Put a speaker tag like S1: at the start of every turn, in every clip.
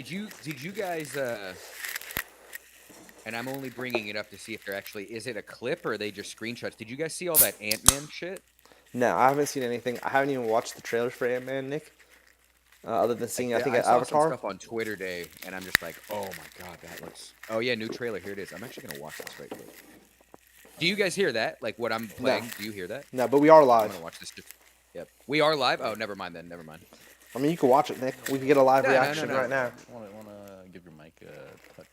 S1: Did you guys? And I'm only bringing it up to see if there actually is it a clip or are they just screenshots. Did you guys see all that Ant-Man shit?
S2: No, I haven't seen anything. I haven't even watched the trailers for Ant-Man, Nick. Other than seeing, I think,
S1: I
S2: at
S1: saw some
S2: Avatar.
S1: stuff on Twitter Day, and I'm just like, oh my god, that looks. Oh yeah, new trailer. Here it is. I'm actually gonna watch this right quick. Do you guys hear that? Like what I'm
S2: No,
S1: playing? Do you hear that?
S2: no, but we are
S1: I'm
S2: live.
S1: gonna watch this. Yep. We are live. Oh, never mind then. Never mind.
S2: I mean, you can watch it, Nick. We can get a live
S1: No, no, no,
S2: reaction
S1: no.
S2: right now.
S3: Want to give your mic a touch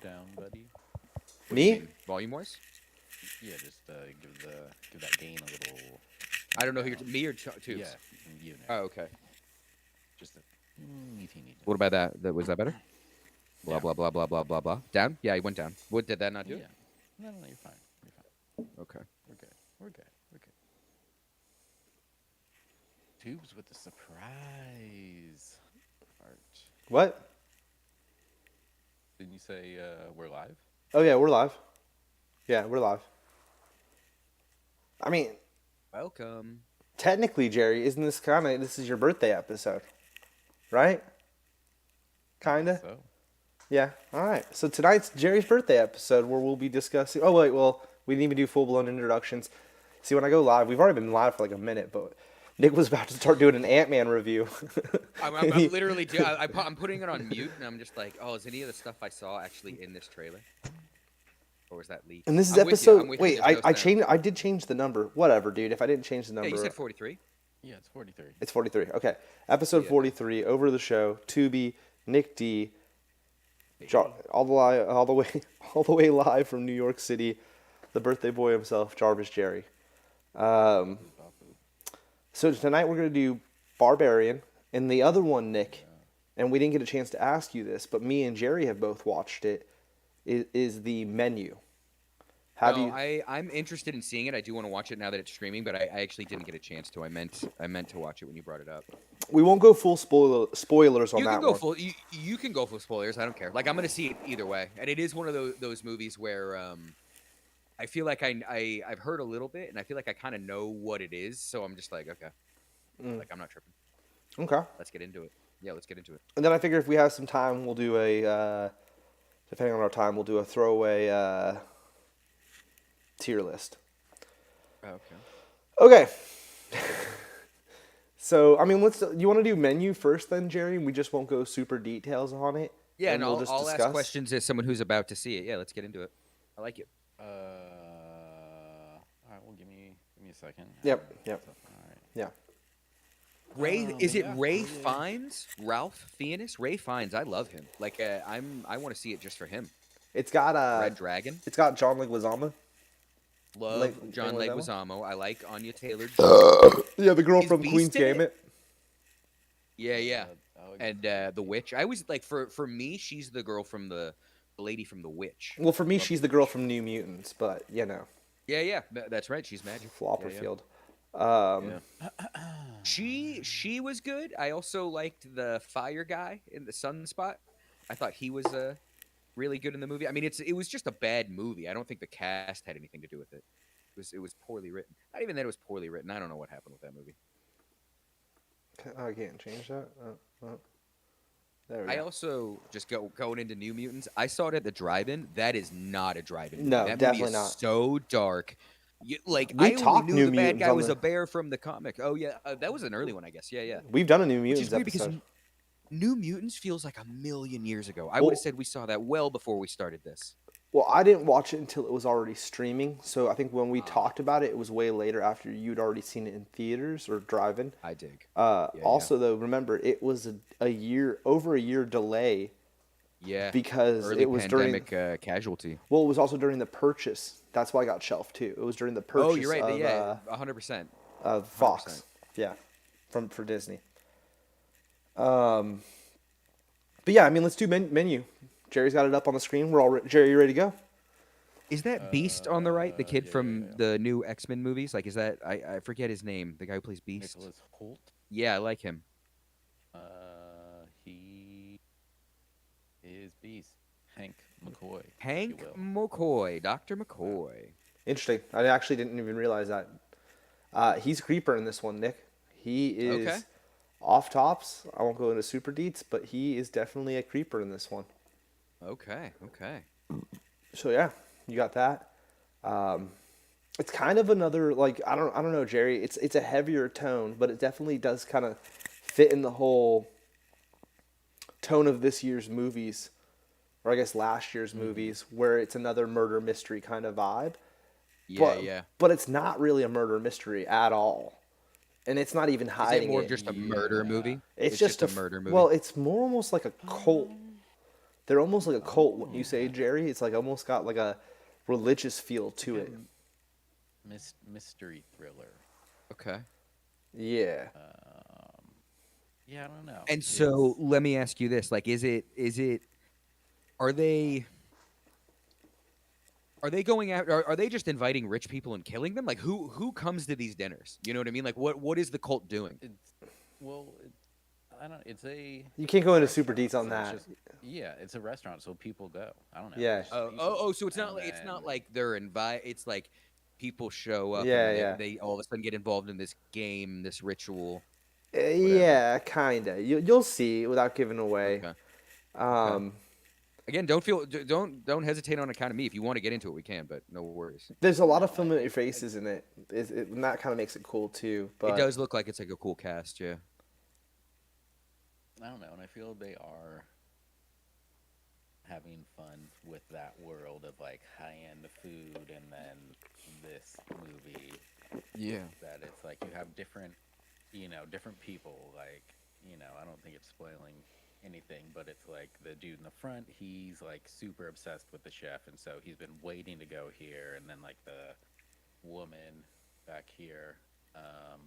S3: down, buddy?
S1: What do you
S2: Me?
S1: mean? Volume-wise?
S3: Yeah, just give that gain a little.
S1: I don't know who you're. Me or Tubes?
S3: Yeah, you know.
S1: Oh, okay.
S3: Just a teeny.
S1: What about that? Was that better? Blah
S3: Yeah.
S1: blah blah blah blah blah blah. Down? Yeah, he went down. What did that not do?
S3: Yeah. No, you're fine. You're fine.
S1: Okay.
S3: We're good. We're good. We're good. Tubes with the surprise part.
S2: What?
S3: Didn't you say we're live?
S2: Oh yeah, we're live. Yeah, we're live. I mean,
S1: Welcome.
S2: technically, Jerry, isn't this is your birthday episode, right? Kinda.
S3: So,
S2: Yeah. All right. So tonight's Jerry's birthday episode, where we'll be discussing. Oh wait, well, we didn't even do full blown introductions. See, when I go live, we've already been live for like a minute, but Nick was about to start doing an Ant-Man review.
S1: I'm literally. I'm putting it on mute, and I'm just like, oh, is any of the stuff I saw actually in this trailer? Or was that leaked?
S2: And this is
S1: I'm with you, I'm
S2: episode.
S1: with you,
S2: Wait,
S1: there's no
S2: I
S1: sound.
S2: changed. I did change the number. Whatever, dude. If I didn't change the number,
S1: Yeah, you said 43.
S3: yeah, it's 43.
S2: it's 43. Okay, episode
S1: Yeah.
S2: 43. Over the show. Tubi, Nick D, all the way live from New York City. The birthday boy himself, Jarvis Jerry. So tonight we're gonna do Barbarian, and the other one, Nick, and we didn't get a chance to ask you this, but me and Jerry have both watched it. Is the Menu? Have
S1: No,
S2: you?
S1: I'm interested in seeing it. I do want to watch it now that it's streaming, but I actually didn't get a chance to. I meant to watch it when you brought it up.
S2: We won't go full spoilers on
S1: You can
S2: that
S1: go
S2: one.
S1: full. You can go full spoilers. I don't care. Like I'm gonna see it either way, and it is one of those movies where I feel like I've heard a little bit, and I feel like I kind of know what it is. So I'm just like, okay, like I'm not tripping.
S2: Okay.
S1: Let's get into it. Yeah, let's get into it.
S2: And then I figure if we have some time, we'll do a, depending on our time, we'll do a throwaway tier list.
S1: Okay.
S2: Okay. So, I mean, you want to do Menu first then, Jerry? We just won't go super details on it.
S1: Yeah,
S2: and
S1: and
S2: we'll just
S1: I'll ask
S2: discuss?
S1: questions as someone who's about to see it. Yeah, let's get into it. I like it.
S3: All right, well, give me a second.
S2: Yep.
S3: All right.
S2: Yeah.
S1: Ray, is it
S3: yeah,
S1: Ray
S3: yeah.
S1: Fiennes? Ralph Fiennes? Ray Fiennes. I love him. Like, I want to see it just for him.
S2: It's got
S1: Red Dragon.
S2: It's got John Leguizamo.
S1: Love John Leguizamo. I like Anya Taylor.
S2: Yeah, the girl
S1: Is
S2: from
S1: Beast
S2: Queen's
S1: in it?
S2: Gambit.
S1: Yeah.
S3: Oh,
S1: And the witch. I always like for me, she's the girl from the lady from the Witch.
S2: Well, for me, she's the girl from New Mutants, but you know,
S1: Yeah. That's right. She's magic.
S2: Flopperfield.
S1: Yeah. She was good. I also liked the fire guy in the Sunspot. I thought he was really good in the movie. I mean, it was just a bad movie. I don't think the cast had anything to do with it. It was poorly written. Not even that it was poorly written. I don't know what happened with that movie.
S2: I can't change that. There we
S1: I
S2: go.
S1: also just going into New Mutants. I saw it at the drive-in. That is not a drive-in movie.
S2: No,
S1: that
S2: definitely
S1: movie is
S2: not.
S1: so dark. Like
S2: We
S1: I only
S2: talked
S1: knew
S2: New
S1: the bad
S2: Mutants
S1: guy
S2: on
S1: was
S2: the-
S1: a bear from the comic. Oh yeah, that was an early one, I guess. Yeah.
S2: We've done a New
S1: Which
S2: Mutants
S1: is weird because
S2: episode.
S1: New Mutants feels like a million years ago. I
S2: Well-
S1: would have said we saw that well before we started this.
S2: Well, I didn't watch it until it was already streaming. So I think when we talked about it, it was way later after you'd already seen it in theaters or drive-in.
S1: I dig.
S2: Also, though, remember it was over a year delay
S1: Yeah.
S2: because
S1: Early
S2: it was during.
S1: pandemic casualty.
S2: Well, it was also during the purchase. That's why I got shelved too. It was during the purchase.
S1: Oh, you're right.
S2: Of,
S1: Yeah, 100%.
S2: of Fox.
S1: 100%.
S2: Yeah, for Disney. But yeah, I mean, let's do Menu. Jerry's got it up on the screen. We're all Jerry, you ready to go?
S1: Is that Beast on the right? The kid
S3: yeah,
S1: from
S3: yeah.
S1: the new X-Men movies? Like, is that I forget his name. The guy who plays Beast.
S3: Nicholas Holt.
S1: Yeah, I like him.
S3: He is Beast. Hank McCoy. if you
S1: Hank
S3: will.
S1: McCoy, Dr. McCoy.
S2: Interesting. I actually didn't even realize that. He's Creeper in this one, Nick. He is.
S1: Okay.
S2: Off tops, I won't go into super deets, but he is definitely a creeper in this one.
S1: Okay. Okay.
S2: So yeah, you got that. It's kind of another like I don't know, Jerry. It's a heavier tone, but it definitely does kind of fit in the whole tone of this year's movies, or I guess last year's
S3: Mm-hmm.
S2: movies, where it's another murder mystery kind of vibe.
S1: Yeah.
S2: But
S1: Yeah.
S2: but it's not really a murder mystery at all, and it's not even
S1: Is it
S2: hiding
S1: more
S2: it.
S1: just a murder
S3: Yeah.
S1: movie?
S2: It's
S1: It's just
S2: just
S1: a murder
S2: well,
S1: movie.
S2: it's more almost like a cult.
S3: Um.
S2: They're almost like a cult. What you
S3: Oh.
S2: say, Jerry? It's like almost got like a religious feel
S3: It's like
S2: to
S3: a
S2: it.
S3: mystery thriller.
S1: Okay.
S2: Yeah.
S3: Um. Yeah, I don't know.
S1: And so
S3: It's
S1: let me ask you this: like, are they are they going out? Are they just inviting rich people and killing them? Like, who comes to these dinners? You know what I mean? Like, what is the cult doing?
S3: it's well. I don't. It's a
S2: You can't go into super
S3: restaurant,
S2: deets on
S3: so it's
S2: that.
S3: just yeah. It's a restaurant, so people go. I don't know.
S2: Yeah.
S3: It's just people,
S1: So
S3: and
S1: it's not
S3: then
S1: like they're invite. It's like people show up and
S2: Yeah,
S1: then
S2: yeah.
S1: they all of a sudden get involved in this game, this ritual, whatever.
S2: Yeah, kinda. You'll see without giving away.
S1: Okay. Okay.
S2: Um,
S1: Again, don't hesitate on account of me. If you want to get into it, we can, but no worries.
S2: there's a lot of
S3: no,
S2: familiar faces in it. And that kind of makes it cool too.
S1: It
S2: But
S1: does look like it's like a cool cast, yeah.
S3: I don't know, and I feel they are having fun with that world of like high end food, and then this movie
S1: Yeah.
S3: that it's like you have different, different people. Like, I don't think it's spoiling anything, but it's like the dude in the front, he's like super obsessed with the chef, and so he's been waiting to go here, and then like the woman back here, um,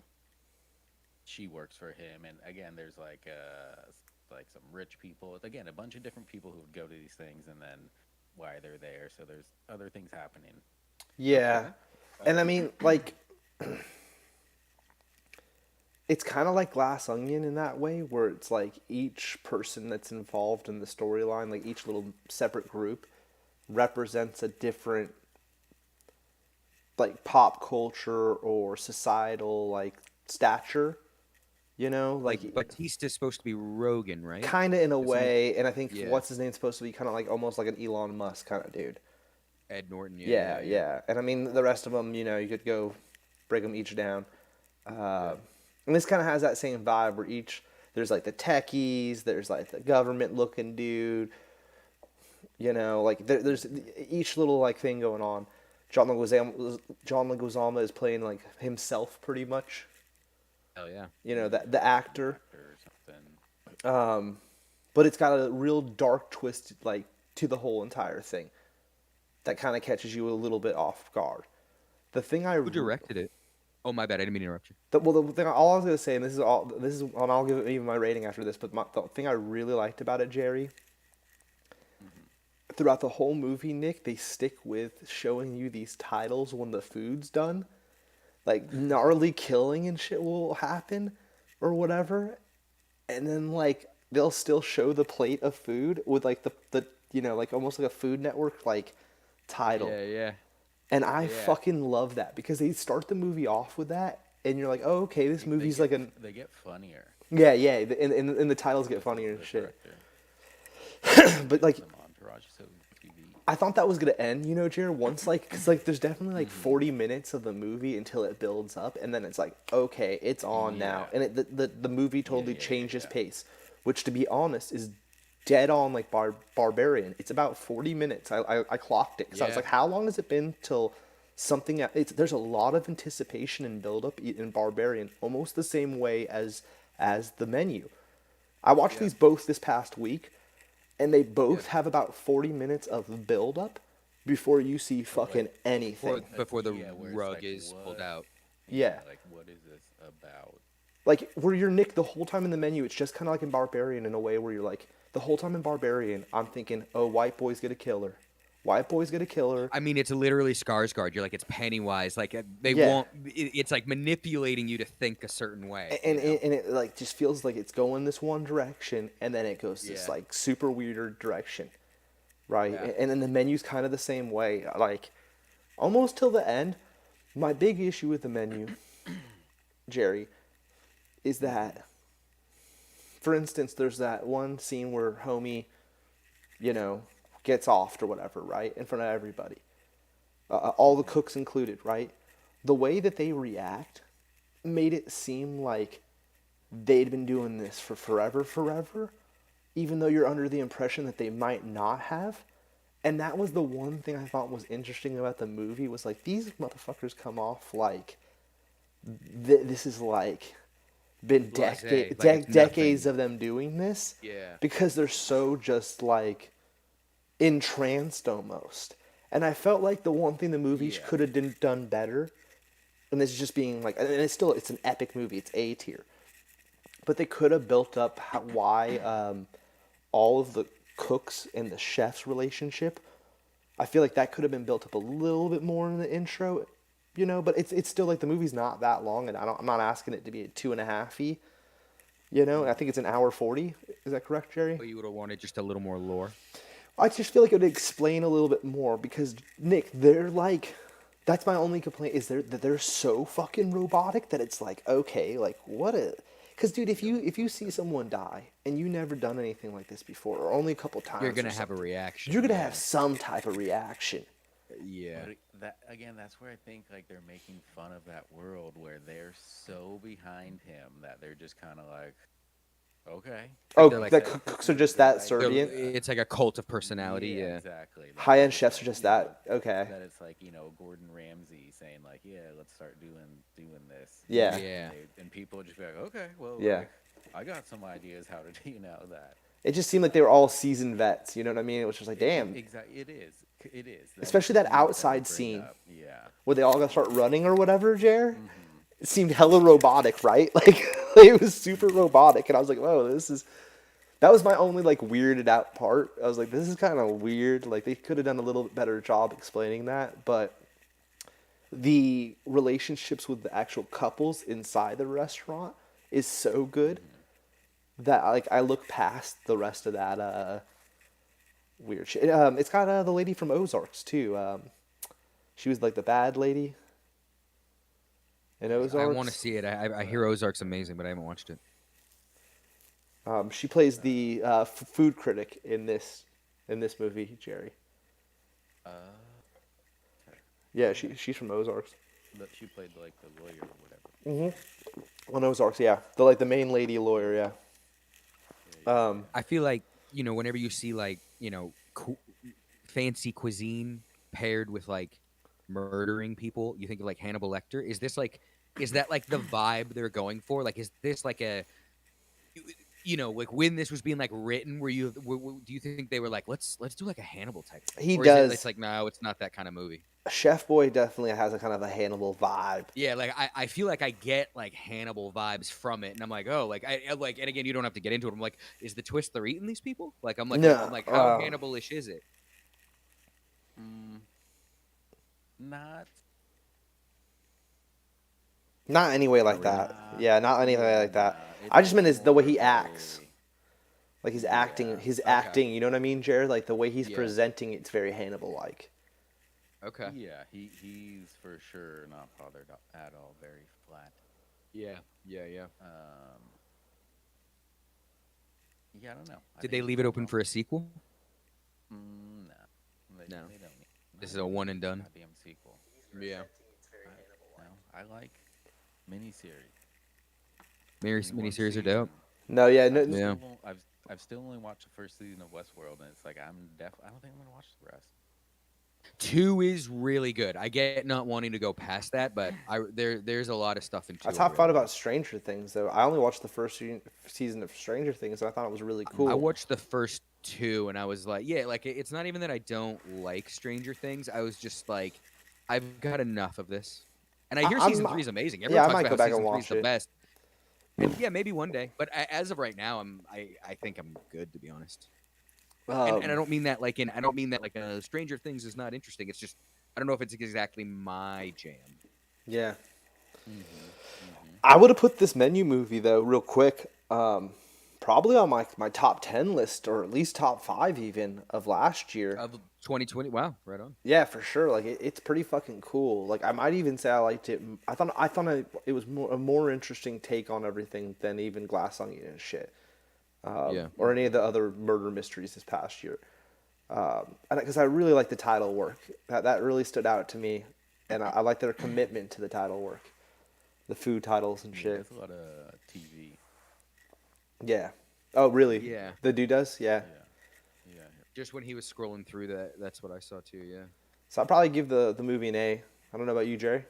S3: she works for him, and again, there's like some rich people. Again, a bunch of different people who would go to these things, and then why they're there. So there's other things happening.
S2: yeah.
S1: Okay.
S2: And I mean, like, it's kind of like Glass Onion in that way, where it's like each person that's involved in the storyline, like each little separate group, represents a different like pop culture or societal like stature, like
S1: Like Batista's supposed to be Rogan, right?
S2: kind of in a
S1: Isn't it?
S2: way. And I think
S1: Yeah.
S2: what's his name's supposed to be kind of like almost like an Elon Musk kind of dude.
S1: Ed Norton, yeah,
S2: Yeah,
S1: yeah, yeah.
S2: yeah. And I mean the rest of them, you could go break them each down.
S1: Yeah.
S2: And this kind of has that same vibe where there's like the techies, there's like the government looking dude, like there's each little like thing going on. John Leguizamo is playing like himself pretty much.
S1: Hell yeah.
S2: That the actor,
S3: Actor or something.
S2: but it's got a real dark twist like to the whole entire thing that kind of catches you a little bit off guard. The thing I
S1: Who directed it? Oh, my bad. I didn't mean to interrupt you.
S2: the thing all I was gonna say, and and I'll give it even my rating after this, but the thing I really liked about it, Jerry, throughout the whole movie, Nick, they stick with showing you these titles when the food's done. Like gnarly killing and shit will happen or whatever. And then like they'll still show the plate of food with like the like almost like a Food Network like title.
S1: Yeah, yeah.
S2: And I
S1: Yeah.
S2: fucking love that because they start the movie off with that and you're like, "Oh, okay, this movie's like an
S3: They get funnier.
S2: yeah, yeah, and the titles get funnier and
S3: The
S2: shit."
S3: director.
S2: But like
S3: Some entourage, so TV.
S2: I thought that was gonna end, Jared. Once because like there's definitely like 40 minutes of the movie until it builds up, and then it's like okay, it's on now,
S3: Yeah.
S2: and the movie totally
S3: yeah,
S2: changes
S3: yeah.
S2: pace, which to be honest is dead on like Barbarian. It's about 40 minutes. I clocked it because I was
S1: Yeah.
S2: like, how long has it been till something? There's a lot of anticipation and build up in Barbarian, almost the same way as the menu. I watched these both this past week, and they both have about 40 minutes of build up before you see fucking anything.
S1: Before the
S3: Yeah, where it's
S1: rug
S3: like,
S1: is pulled
S3: what?
S1: out.
S2: Yeah.
S3: Like, what is this about?
S2: Like where you're Nick the whole time in the menu, it's just kind of like in Barbarian in a way where you're like the whole time in Barbarian, I'm thinking, oh, white boy's gonna kill her, white boy's gonna kill her.
S1: I mean, it's literally Skarsgård. You're like, it's Pennywise. Like they
S2: Yeah.
S1: won't. It's like manipulating you to think a certain way.
S2: And it like just feels like it's going this one direction, and then it goes this
S1: Yeah.
S2: like super weird direction, right?
S1: Yeah.
S2: And then the menu's kind of the same way, like almost till the end. My big issue with the menu, Jerry, is that for instance, there's that one scene where homie, you know, gets offed or whatever, right, in front of everybody, all the cooks included, right? The way that they react made it seem like they'd been doing this for forever, even though you're under the impression that they might not have. And that was the one thing I thought was interesting about the movie was like these motherfuckers come off like this is like been
S1: Blasé, like it's
S2: decades
S1: nothing.
S2: of them doing this
S1: Yeah.
S2: because they're so just like entranced almost. And I felt like the one thing the movies
S3: Yeah.
S2: could have done better, and this is just being like, and it's an epic movie, it's A tier, but they could have built up why all of the cooks and the chef's relationship. I feel like that could have been built up a little bit more in the intro, you know. But it's still like the movie's not that long, and I'm not asking it to be a 2.5 you know. I think it's an hour 40. Is that correct, Jerry?
S1: But you would have wanted just a little more lore.
S2: I just feel like it would explain a little bit more because Nick, they're like, that's my only complaint is that they're so fucking robotic that it's like, okay, like what a, because dude, if you see someone die and you never done anything like this before or only a couple times,
S1: You're gonna
S2: or
S1: have a
S2: something,
S1: reaction.
S2: you're gonna
S1: yeah.
S2: have some type of reaction.
S1: Yeah.
S3: But that again, that's where I think like they're making fun of that world where they're so behind him that they're just kind of like, okay,
S2: Oh,
S1: they're like-
S2: the cooks are just that
S3: They're-
S2: Serbian.
S1: It's like a cult of personality. Yeah.
S3: exactly. Like,
S2: High end
S3: it's
S2: chefs
S3: like,
S2: are just
S3: you know,
S2: that. Okay.
S3: That it's like Gordon Ramsay saying like, yeah, let's start doing this.
S2: Yeah.
S1: Yeah.
S3: And people would just be like, okay, well,
S2: Yeah.
S3: like, I got some ideas how to do that.
S2: It just seemed like they were all seasoned vets. You know what I mean? It was just like, damn.
S3: Exactly, it is. It is.
S2: Especially
S3: is
S2: that
S3: the thing
S2: outside
S3: they bring
S2: scene.
S3: up. Yeah.
S2: Where they all gotta start running or whatever, Jer. It seemed hella robotic, right? Like it was super robotic, and I was like, whoa, this is. That was my only like weirded out part. I was like, this is kind of weird. Like they could have done a little bit better job explaining that, but the relationships with the actual couples inside the restaurant is so good that like I look past the rest of that weird shit. It's got the lady from Ozarks too. She was like the bad lady in Ozarks.
S1: I want to see it. I hear Ozark's amazing, but I haven't watched it.
S2: She plays the food critic in this movie, Jerry. Yeah, she's from Ozarks.
S3: But she played like the lawyer or whatever.
S2: On Ozarks, yeah, the main lady lawyer, yeah.
S1: I feel like whenever you see like fancy cuisine paired with like murdering people, you think of like Hannibal Lecter. Is that like the vibe they're going for? Like, is this like a like when this was being like written, do you think they were like, let's do like a Hannibal type thing?
S2: He
S1: Or
S2: does.
S1: It's like, no, it's not that kind of movie.
S2: Chef Boy definitely has a kind of a Hannibal vibe.
S1: Yeah, like I feel like I get like Hannibal vibes from it, and I'm like, oh, like I like, and again, you don't have to get into it. I'm like, is the twist they're eating these people? Like, I'm like,
S2: No,
S1: how Hannibal-ish is it?
S2: Not anyway like that. Yeah, not anyway like that. I just meant is the way he acts. Like his acting, you know what I mean, Jared? Like the way he's presenting it's very Hannibal-like.
S1: Okay.
S3: Yeah, he's for sure not bothered at all. Very flat.
S1: Yeah.
S3: Yeah, I don't know.
S1: Did they leave it open for a sequel?
S3: No.
S1: No.
S3: They don't need
S1: This is a one and done.
S3: goddamn sequel.
S1: Yeah.
S3: No, I like miniseries.
S1: Miniseries are dope.
S2: No, yeah, no,
S1: Yeah.
S3: I've still only watched the first season of Westworld, and it's like I don't think I'm gonna watch the rest.
S1: 2 is really good. I get not wanting to go past that, but there's a lot of stuff in 2.
S2: That's how I thought about Stranger Things, though. I only watched the first season of Stranger Things, and I thought it was really cool.
S1: I watched the first 2, and I was like, yeah, like it's not even that I don't like Stranger Things. I was just like, I've got enough of this. And I hear season 3 is amazing. Everyone
S2: I
S1: talks
S2: might
S1: about
S2: go
S1: how
S2: back and
S1: season 3 is
S2: watch
S1: the
S2: it.
S1: best. And yeah, maybe one day. But as of right now, I think I'm good, to be honest. And I don't mean that like Stranger Things is not interesting. It's just I don't know if it's exactly my jam.
S2: Yeah. I would have put this Menu movie though, real quick, probably on my top 10 list, or at least top 5 even of last year.
S1: Of 2020, wow, right on.
S2: Yeah, for sure. Like it's pretty fucking cool. Like I might even say I liked it. I thought it was a more interesting take on everything than even Glass Onion and shit.
S1: Yeah.
S2: or any of the other murder mysteries this past year. Because I really like the title work. That really stood out to me, and I like their commitment to the title work, the food titles and
S3: Yeah, he
S2: shit.
S3: does a lot of TV.
S2: Yeah. Oh, really?
S1: Yeah.
S2: The dude does? Yeah.
S3: Yeah, yeah,
S1: Just when he was scrolling through that, that's what I saw too. Yeah.
S2: So I'll probably give the movie an A. I don't know about you, Jerry.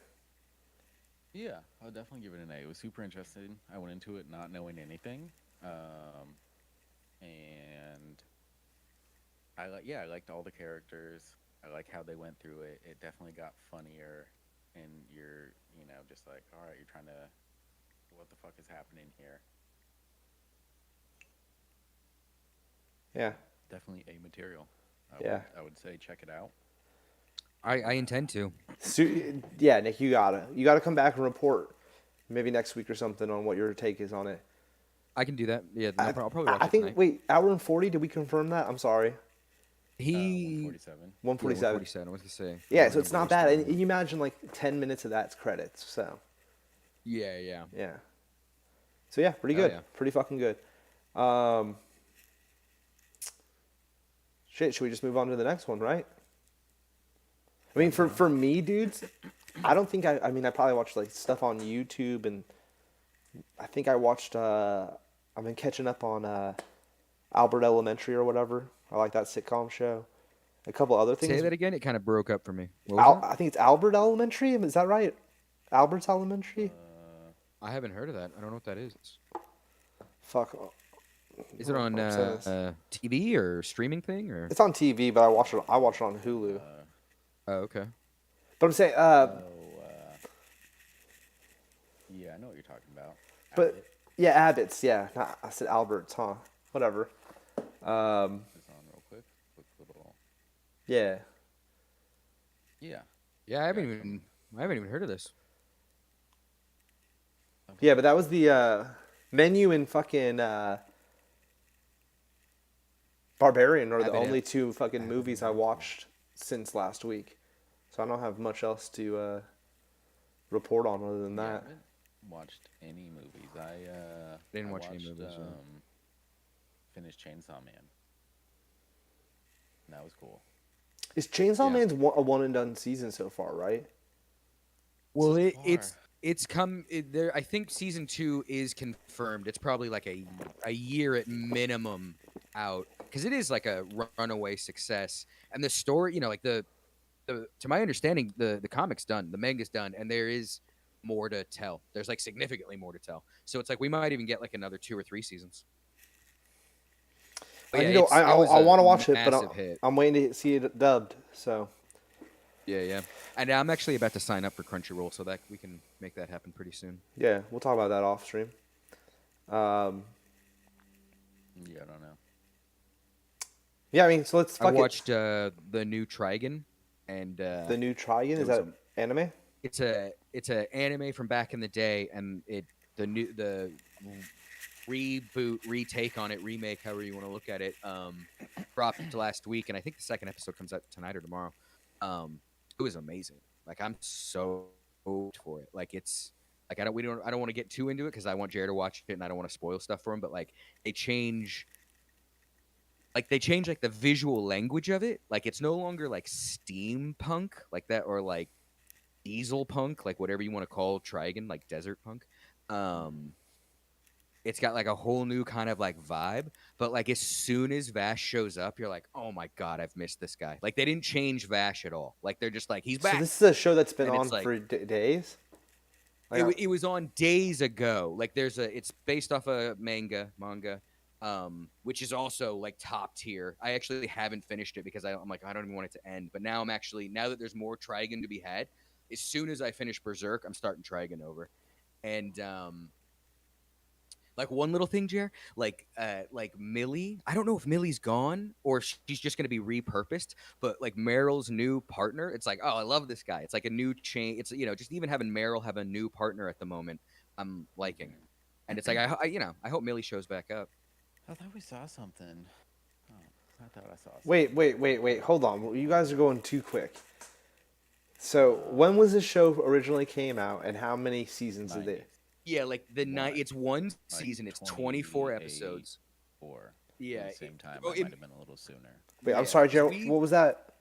S3: yeah. I'll definitely give it an A. It was super interesting. I went into it not knowing anything, and I liked all the characters. I like how they went through it. It definitely got funnier, and you're just like, all right, you're trying to, what the fuck is happening here?
S2: Yeah.
S3: Definitely a material.
S2: Yeah.
S3: I would say check it out.
S1: I intend to.
S2: Yeah, Nick, you gotta come back and report maybe next week or something on what your take is on it.
S1: I can do that. Yeah. No, I'll probably watch
S2: I
S1: it
S2: think.
S1: tonight.
S2: Wait, hour and 40. Did we confirm that? I'm sorry.
S1: He
S3: 147.
S2: One
S1: Yeah,
S2: 47.
S1: 147. I was gonna say.
S2: Yeah,
S1: I
S2: so it's
S1: remember
S2: not bad.
S1: wasting
S2: And
S1: time.
S2: you imagine like 10 minutes of that's credits. So
S1: Yeah. Yeah.
S2: yeah. So yeah, pretty
S1: Oh,
S2: good.
S1: yeah.
S2: Pretty fucking good. Um, Shit, should we just move on to the next one, right? I mean, for me, dudes, I don't think I mean, I probably watched like stuff on YouTube, and I think I watched. I've been catching up on Albert Elementary or whatever. I like that sitcom show. A couple other
S1: Say
S2: things.
S1: that again. It kind of broke up for me. What was that?
S2: I think it's Albert Elementary. Is that right? Albert's Elementary.
S1: I haven't heard of that. I don't know what that is.
S2: Fuck.
S1: Is it on
S2: I'm saying this.
S1: TV or streaming thing or?
S2: It's on TV, but I watch it. I watch it on Hulu.
S1: Oh, okay.
S2: But I'm saying,
S3: Yeah, I know what you're talking about.
S2: but
S3: Abbott
S2: yeah, Abbott's. Yeah, not, I said Albert's, huh? Whatever.
S3: is on real quick. Quick little.
S2: Yeah.
S3: Yeah.
S1: Yeah, I haven't even heard of this.
S2: Yeah, but that was the menu and fucking Barbarian are the
S1: Haven't-
S2: only two fucking movies I watched since last week. So I don't have much else to report on other than
S3: Yeah, I
S2: that.
S3: haven't watched any movies.
S1: Didn't
S3: I
S1: watch any
S3: watched,
S1: movies, yeah.
S3: Finished Chainsaw Man. And that was cool.
S2: Is Chainsaw
S1: Yeah.
S2: Man's a one and done season so far, right?
S1: Well,
S3: So
S1: it's come there. I think season 2 is confirmed. It's probably like a year at minimum out because it is like a runaway success. And the story, like the to my understanding, the comic's done, the manga's done, and there is more to tell. There's like significantly more to tell. So it's like we might even get like another 2 or 3 seasons. But yeah,
S2: I
S1: it was
S2: want to
S1: a
S2: watch it, but
S1: massive hit.
S2: I'm waiting to see it dubbed. So
S1: Yeah. And I'm actually about to sign up for Crunchyroll so that we can make that happen pretty soon.
S2: yeah, we'll talk about that off stream.
S3: Yeah, I don't know.
S2: Yeah, I mean, so let's
S1: I
S2: fuck
S1: watched the new Trigun, and
S2: the new Trigun.
S1: it
S2: Is
S1: was
S2: that anime?
S1: it's a anime from back in the day, and the reboot, retake on it, remake, however you want to look at it, dropped last week, and I think the second episode comes out tonight or tomorrow. It was amazing. Like I'm so stoked for it. Like it's like I don't want to get too into it because I want Jared to watch it and I don't want to spoil stuff for him. But like they change like the visual language of it. Like it's no longer like steampunk like that or like diesel punk, like whatever you want to call Trigun, like desert punk. It's got like a whole new kind of like vibe, but like as soon as Vash shows up, you're like, oh my god, I've missed this guy. Like they didn't change Vash at all. Like they're just like he's
S2: So
S1: back.
S2: this is a show that's been
S1: And
S2: on
S1: it's like-
S2: for days. Like,
S1: It was on days ago. Like it's based off a manga, which is also like top tier. I actually haven't finished it because I'm like I don't even want it to end. But now now that there's more Trigun to be had, as soon as I finish Berserk, I'm starting Trigun over, and like one little thing, Jer, like Millie. I don't know if Millie's gone or she's just gonna be repurposed. But like Meryl's new partner, it's like, oh, I love this guy. It's like a new chain. It's just even having Meryl have a new partner at the moment, I'm liking. And it's like I hope Millie shows back up.
S3: I thought we saw something. Oh, I thought I saw something.
S2: wait. Hold on. You guys are going too quick. So when was this show originally came out, and how many seasons did
S3: 90s.
S2: it?
S1: Yeah, like the night.
S3: What?
S1: It's one
S3: Like
S1: season. It's 24
S3: 28.
S1: episodes.
S3: 24.
S1: Yeah.
S3: At the same time,
S1: Oh,
S3: I might have been a little sooner.
S2: Wait, I'm
S1: yeah,
S2: sorry,
S1: 'cause
S2: Jared. What was that?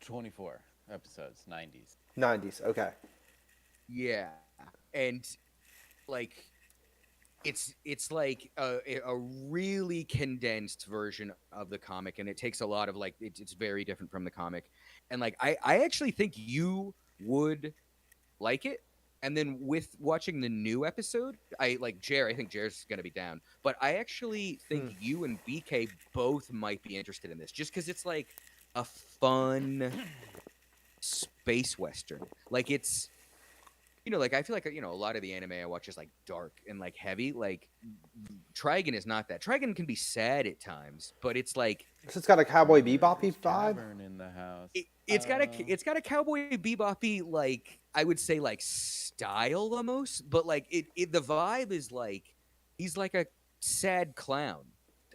S3: 24 episodes, 90s.
S2: 90s. Okay.
S1: Yeah, and like it's like a really condensed version of the comic, and it takes a lot of like it's very different from the comic, and like I actually think you would like it. And then with watching the new episode, I think Jer's gonna be down. But I actually think
S2: Hmm.
S1: you and BK both might be interested in this, just because it's like a fun space western. Like it's like I feel like a lot of the anime I watch is like dark and like heavy. Like Trigun is not that. Trigun can be sad at times, but it's like
S2: So it's got a Cowboy Bebop
S3: Murder's
S2: vibe.
S3: Tavern in the house.
S1: it's got a Cowboy Bebop like I would say like style almost, but like the vibe is like he's like a sad clown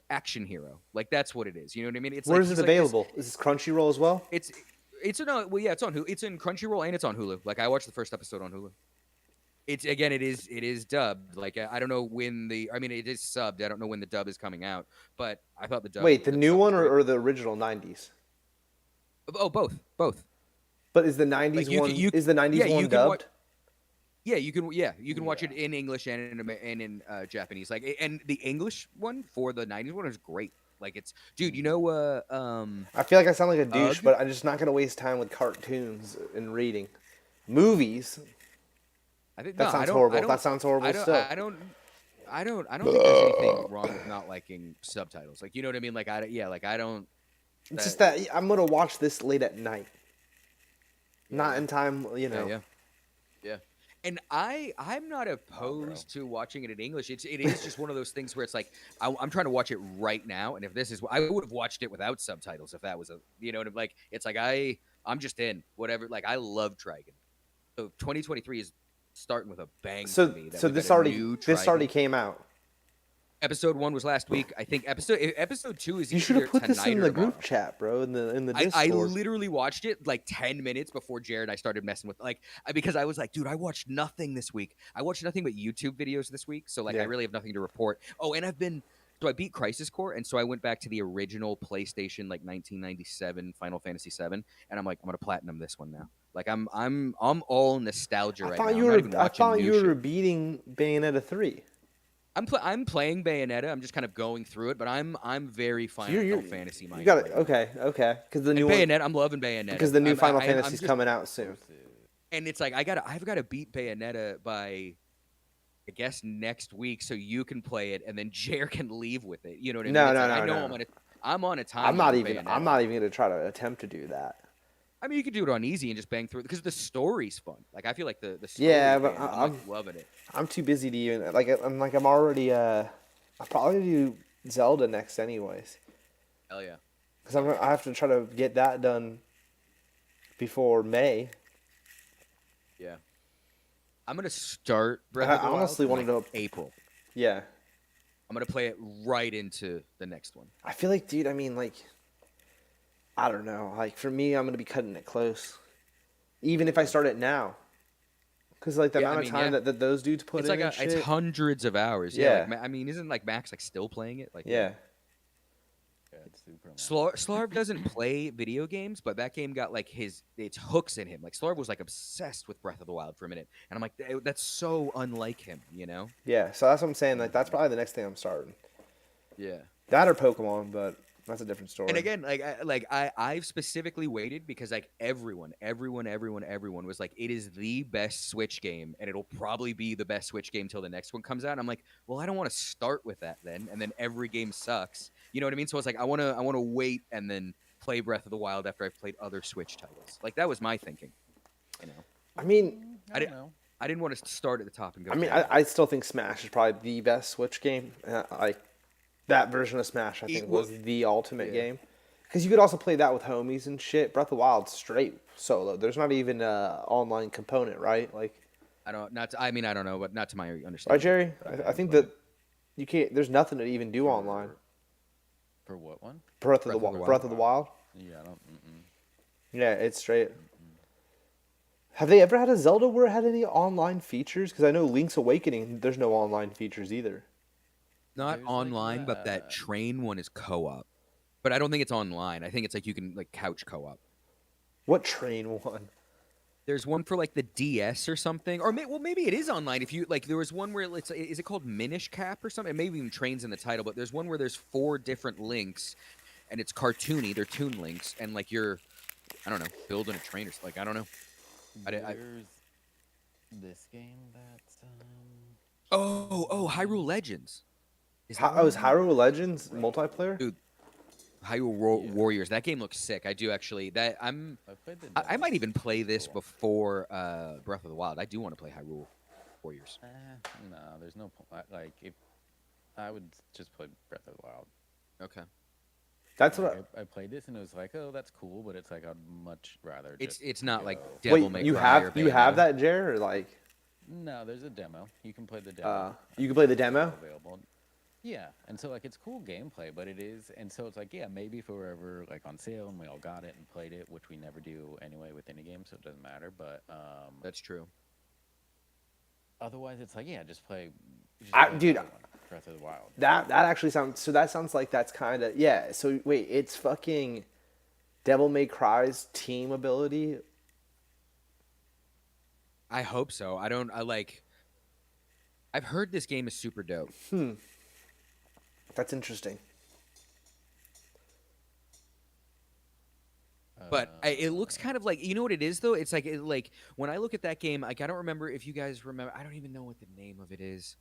S1: action hero. Like that's what it is. You know what I mean? It's
S2: Where
S1: like
S2: is it
S1: he's like this.
S2: available? Is this Crunchyroll as well?
S1: It's it's no well yeah it's on Hulu. It's in Crunchyroll and it's on Hulu. Like I watched the first episode on Hulu. It's again, it is dubbed. Like I don't know when I mean, it is subbed. I don't know when the dub is coming out, but I thought
S2: Wait, the new
S1: sub was
S2: one
S1: great.
S2: or the original 90s?
S1: Oh, both.
S2: But is the
S1: Like
S2: 90s
S1: you,
S2: one
S1: you,
S2: is the 90s
S1: yeah, you
S2: one
S1: can watch.
S2: dubbed?
S1: You can watch it in English and in Japanese. Like and the English one for the '90s one is great. Like it's dude,
S2: I feel like I sound like a douche,
S1: Ugh.
S2: but I'm just not gonna waste time with cartoons and reading. Movies.
S1: I think
S2: That
S1: no, I
S2: sounds
S1: don't.
S2: horrible.
S1: I don't.
S2: That sounds horrible
S1: I don't.
S2: still.
S1: I don't think there's anything wrong with not liking subtitles. Like you know what I mean? Like I don't.
S2: It's just that I'm gonna watch this late at night. Not
S1: Yeah.
S2: in time, you know.
S1: Yeah. And I'm not opposed to watching it in English. It is just one of those things where it's like I'm trying to watch it right now, and if this is I would have watched it without subtitles if that was what I'm like. It's like I'm just in whatever. Like I love Trigun. So 2023 is starting with a bang for
S2: So
S1: me. That
S2: so
S1: we've
S2: this
S1: got a
S2: already
S1: new
S2: this already
S1: Trigun.
S2: came out.
S1: Episode 1 was last week. I think episode 2 is
S2: You should
S1: either
S2: have put this
S1: tonight
S2: in
S1: or
S2: the
S1: tomorrow.
S2: group chat, bro, in the
S1: I
S2: Discord.
S1: literally watched it like 10 minutes before Jared and I started messing with because I was like, dude, I watched nothing this week. I watched nothing but YouTube videos this week. So like I
S2: Yeah.
S1: really have nothing to report. Oh, and I beat Crisis Core, and so I went back to the original PlayStation like 1997 Final Fantasy 7, and I'm like, I'm gonna platinum this one now. Like I'm all nostalgia right now. I'm not even watching
S2: thought
S1: new
S2: you were
S1: shit.
S2: beating Bayonetta 3.
S1: I'm playing Bayonetta. I'm just kind of going through it, but I'm very Final Fantasy minded.
S2: You got it.
S1: right now.
S2: Okay. Because the
S1: And
S2: new one,
S1: Bayonetta, I'm loving Bayonetta
S2: because the new Final
S1: I'm
S2: Fantasy's
S1: just-
S2: coming out soon.
S1: and it's like I've got to beat Bayonetta by I guess next week so you can play it and then Jer can leave with it. You know what I mean?
S2: No,
S1: It's
S2: no,
S1: like,
S2: no,
S1: I know
S2: no.
S1: I'm on a time.
S2: I'm not
S1: on
S2: even
S1: Bayonetta.
S2: gonna try to attempt to do that.
S1: I mean, you can do it on easy and just bang through it because the story's fun. Like I feel like the story.
S2: Yeah, but
S1: man, I'm like, loving it.
S2: I'm too busy to even I'm already I'll probably do Zelda next anyways.
S1: Hell yeah.
S2: Because I have to try to get that done before May.
S1: Yeah. I'm gonna start Breath
S2: I
S1: of the Wild
S2: honestly
S1: in,
S2: wanted
S1: like,
S2: to-
S1: April.
S2: Yeah.
S1: I'm gonna play it right into the next one.
S2: I feel like, dude, I mean, like, I don't know. Like, for me, I'm going to be cutting it close. Even if I start it now. Because, like, the
S1: Yeah, I
S2: amount
S1: mean,
S2: of time
S1: yeah.
S2: that those dudes put
S1: It's
S2: in
S1: like
S2: and shit.
S1: it's hundreds of hours.
S2: Yeah.
S1: Like, I mean, isn't like Max like still playing it? Like
S2: Yeah.
S3: Yeah, it's super long.
S1: Slarv doesn't play video games, but that game got like its hooks in him. Like Slarv was like obsessed with Breath of the Wild for a minute, and I'm like, that's so unlike him, you know?
S2: Yeah. So that's what I'm saying. Like, that's probably the next thing I'm starting.
S1: Yeah.
S2: That or Pokemon, but that's a different story.
S1: And again, I've specifically waited because like everyone was like, it is the best Switch game, and it'll probably be the best Switch game till the next one comes out. And I'm like, well, I don't want to start with that then, and then every game sucks. You know what I mean? So it's like I want to wait and then play Breath of the Wild after I've played other Switch titles. Like that was my thinking. You know,
S2: I mean,
S3: I don't know.
S1: I didn't want to start at the top and go.
S2: I mean,
S1: down.
S2: I still think Smash is probably the best Switch game. Like, that version of Smash, I think, was the ultimate game. Because you could also play that with homies and shit. Breath of the Wild's straight solo. There's not even an online component, right? Like,
S1: I don't know, but not to my understanding.
S2: right, Jerry? I think that you can't. There's nothing to even do online.
S3: For what one?
S2: Breath of the Wild.
S3: Yeah, I don't.
S2: Yeah, it's straight. Have they ever had a Zelda where it had any online features? Because I know Link's Awakening, there's no online features either.
S1: not
S3: There's like
S1: online, but that
S3: that.
S1: train one is co-op. But I don't think it's online. I think it's like you can like couch co-op.
S2: What train one?
S1: There's one for like the DS or something, or maybe it is online. If you like, there was one where it's is it called Minish Cap or something? Maybe even trains in the title, but there's one where there's 4 different links, and it's cartoony. They're toon links, and like you're, I don't know, building a train or something. Like I don't know.
S3: There's this game that's
S1: Oh, Hyrule Legends. Is that
S2: Oh,
S1: one
S2: is
S1: of them?
S2: Hyrule Legends multiplayer?
S1: Dude, Hyrule
S3: Yeah.
S1: Warriors. That game looks sick. I do actually.
S3: I played the.
S1: I might
S3: demo.
S1: even play this
S3: Cool.
S1: before Breath of the Wild. I do want to play Hyrule Warriors.
S3: No, there's no point. Like if I would just play Breath of the Wild.
S1: Okay.
S2: That's
S3: Like,
S2: what.
S3: I played this and it was like, oh, that's cool, but it's like I'd much rather.
S1: It's not like
S3: go-
S1: Devil May
S2: Wait, you
S1: Cry or
S2: have you have
S1: Bayonetta.
S2: that, Jer, or like
S3: No, there's a demo. You can play the demo.
S2: you can play the
S3: It's
S2: demo?
S3: available. Yeah, and so like it's cool gameplay, but it is, and so it's like yeah, maybe if it were ever like on sale and we all got it and played it, which we never do anyway with any game, so it doesn't matter. But
S1: That's true.
S3: otherwise, it's like yeah, just play.
S2: Dude,
S3: the other one, Breath of the Wild.
S2: That actually sounds so. That sounds like that's kind of yeah. So wait, it's fucking Devil May Cry's team ability.
S1: I hope so. I don't. I like. I've heard this game is super dope.
S2: That's interesting.
S1: But it looks kind of like, you know what it is though. It's like when I look at that game, like I don't remember if you guys remember. I don't even know what the name of it is.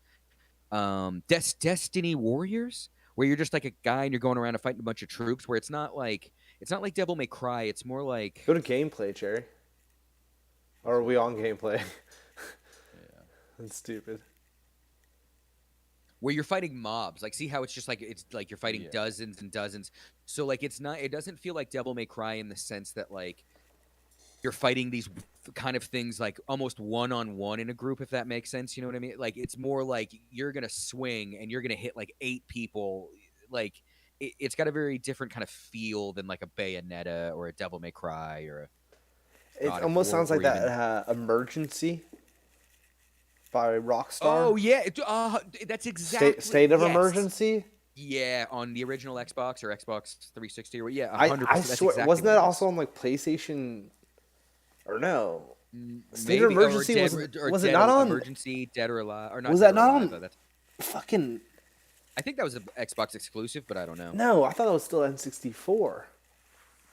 S1: Destiny Warriors, where you're just like a guy and you're going around and fighting a bunch of troops. Where it's not like Devil May Cry. It's more like
S2: Go to gameplay, Cherry. Or are we on gameplay?
S3: Yeah.
S2: That's stupid.
S1: where you're fighting mobs. Like, see how it's like you're fighting
S3: Yeah.
S1: dozens and dozens. So like it's not. It doesn't feel like Devil May Cry in the sense that like you're fighting these kind of things like almost one-on-one in a group, if that makes sense. You know what I mean? Like it's more like you're gonna swing and you're gonna hit like 8 people. Like it's got a very different kind of feel than like a Bayonetta or a Devil May Cry or a
S2: It
S1: God of
S2: almost
S1: War
S2: sounds like
S1: or
S2: that
S1: even-
S2: Emergency by Rockstar.
S1: Oh yeah, that's exactly
S2: State of
S1: yes.
S2: Emergency.
S1: Yeah, on the original Xbox or Xbox 360 or yeah,
S2: I
S1: 100%.
S2: I
S1: That's
S2: swear,
S1: exactly
S2: wasn't
S1: what
S2: that
S1: it is.
S2: also on like PlayStation? Or no? State
S1: Maybe,
S2: of Emergency
S1: or
S2: was
S1: Dead,
S2: it
S1: or
S2: was
S1: Dead
S2: it not on?
S1: Emergency, Dead or Alive, or not
S2: Was
S1: Dead
S2: that
S1: or
S2: not
S1: Alive?
S2: on?
S1: That's,
S2: Fucking
S1: I think that was an Xbox exclusive, but I don't know.
S2: no! I thought it was still N64.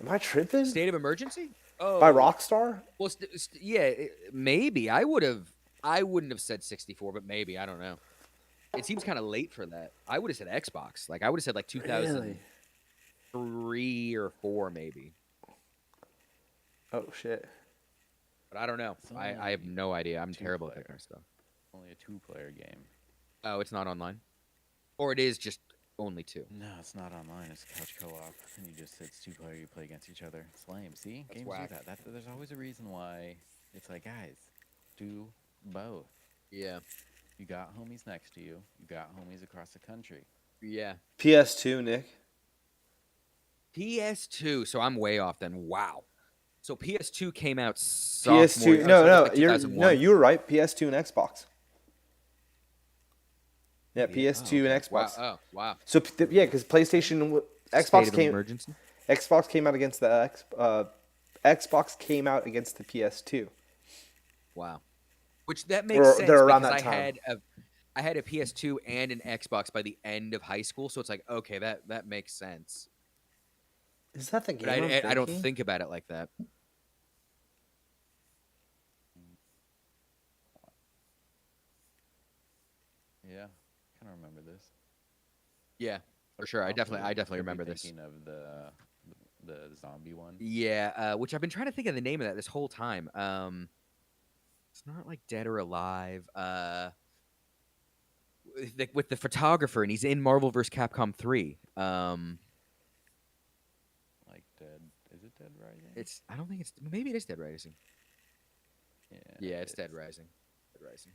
S2: Am I tripping?
S1: State of Emergency? Oh,
S2: By Rockstar?
S1: well, yeah, maybe I wouldn't have said 64, but maybe I don't know. It seems kind of late for that. I would have said Xbox. Like I would have said like 2003
S2: Really?
S1: or 4 maybe.
S2: Oh shit!
S1: But I don't know.
S3: It's
S1: I have no idea. I'm terrible at that
S3: two-player.
S1: kind of stuff.
S3: Only a 2-player game.
S1: Oh, it's not online, or it is just only 2.
S3: No, it's not online. It's couch co-op, and you just it's 2-player. You play against each other. It's lame. See,
S1: That's
S3: games
S1: whack.
S3: do that. There's always a reason why. It's like guys, do both.
S1: Yeah,
S3: You got homies next to you. You got homies across the country.
S1: yeah.
S2: PS2, Nick.
S1: PS2. So I'm way off then. Wow. So PS2 came out
S2: PS2.
S1: sophomore.
S2: No,
S1: so
S2: no,
S1: like
S2: you're
S1: 2001.
S2: you were right. PS2 and Xbox. Yeah,
S1: Maybe.
S2: PS2
S1: Oh,
S2: and
S1: okay.
S2: Xbox.
S1: Wow. Oh, wow.
S2: So yeah, because PlayStation,
S1: State
S2: Xbox
S1: of
S2: came.
S1: emergency.
S2: Xbox came out against the Xbox came out against the PS2.
S1: Wow. Which that makes
S2: Or
S1: sense
S2: they're around
S1: because
S2: that time.
S1: I had a PS2 and an Xbox by the end of high school, so it's like okay, that makes sense.
S2: Is that the game?
S1: But I don't
S2: thinking?
S1: think about it like that.
S3: Yeah, kind of remember this.
S1: Yeah, for sure. I definitely remember this.
S3: Thinking of the zombie one.
S1: Yeah, which I've been trying to think of the name of that this whole time. It's not like Dead or Alive. With the photographer, and he's in Marvel vs. Capcom 3.
S3: Like Dead. Is it Dead Rising?
S1: I don't think it's. Maybe it is Dead Rising. Yeah, it's Dead
S3: is.
S1: Rising. Dead Rising.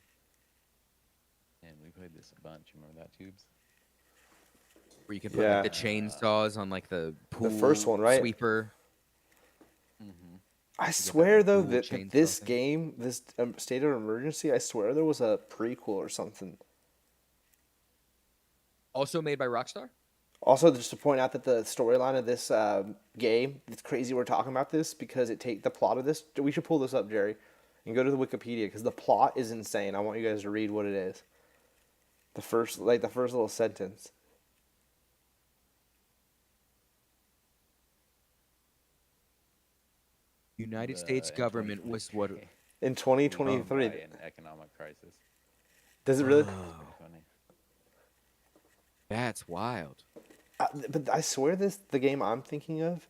S3: And we played this a bunch. You remember that, Tubes?
S1: Where you can put
S2: Yeah.
S1: like the chainsaws on like the pool
S2: first one, right?
S1: sweeper.
S3: Mm-hmm.
S2: I swear though
S1: cool
S2: that
S1: chainsaw
S2: this
S1: thing.
S2: game, this State of Emergency, I swear there was a prequel or something.
S1: Also made by Rockstar.
S2: Also, just to point out that the storyline of this game, it's crazy we're talking about this because the plot of this. We should pull this up, Jerry, and go to the Wikipedia because the plot is insane. I want you guys to read what it is. The first little sentence.
S1: United States government was what?
S2: In
S3: By
S2: 2023,
S3: an economic crisis.
S2: does it really?
S1: Oh,
S3: 2020.
S1: that's wild.
S2: But I swear the game I'm thinking of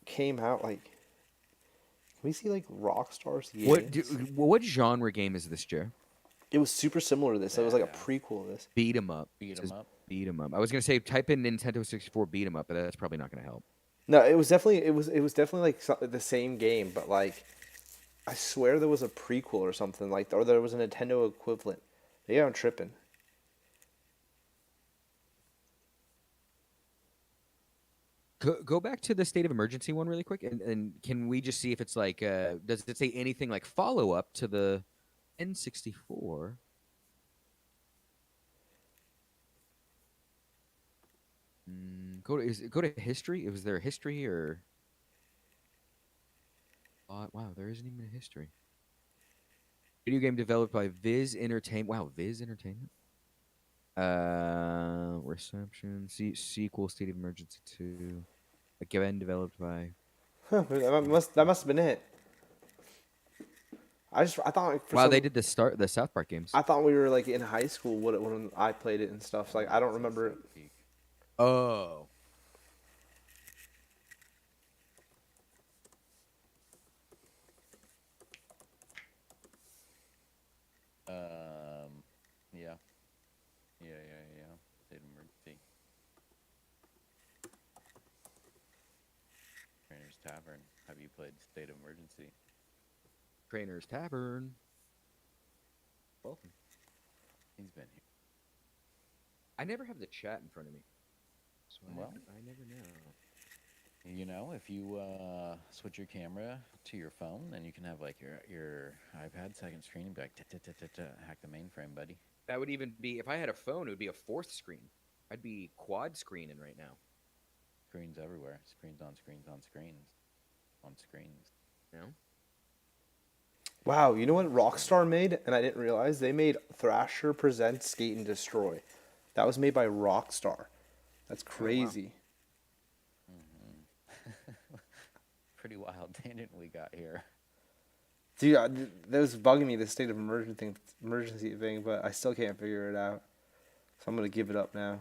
S2: came out like. Can we see like Rockstar's games?
S1: What genre game is this, Joe?
S2: It was super similar to this. It was like a
S3: Yeah.
S2: prequel to this.
S1: Beat 'em up.
S3: Beat
S1: It
S3: 'em
S1: says
S3: up.
S1: Beat 'em up. I was gonna say type in Nintendo 64 beat 'em up, but that's probably not gonna help.
S2: No, it was definitely like the same game, but like I swear there was a prequel or something like, or there was a Nintendo equivalent. Yeah, I'm tripping.
S1: Go back to the state of emergency one really quick, and can we just see if it's like, does it say anything like follow up to the N64? Go to history. Was there a history or? Wow, there isn't even a history. Video game developed by Viz Entertainment. Wow, Viz Entertainment. Reception. Sequel State of Emergency 2. Again, developed by.
S2: Huh, that must have been it. I thought like,
S1: Wow, they did the South Park games.
S2: I thought we were like in high school when I played it and stuff. So, like I don't remember.
S1: Oh.
S3: Yeah. Yeah. State of emergency. Trainer's Tavern. Have you played State of Emergency?
S1: Trainer's Tavern. Welcome.
S3: He's been here.
S1: I never have the chat in front of me, so
S3: Well.
S1: I never know.
S3: You know, if you switch your camera to your phone, then you can have like your iPad second screen and be like, hack the mainframe, buddy.
S1: That would even be if I had a phone. It would be a fourth screen. I'd be quad screening right now.
S3: Screens everywhere. Screens on screens on screens on screens.
S1: You know?
S2: Wow, you know what Rockstar made, and I didn't realize they made Thrasher Presents Skate and Destroy. That was made by Rockstar. That's crazy.
S3: Pretty wild tangent we got here.
S2: Dude, that was bugging me, the state of emergency thing, but I still can't figure it out. So I'm gonna give it up now.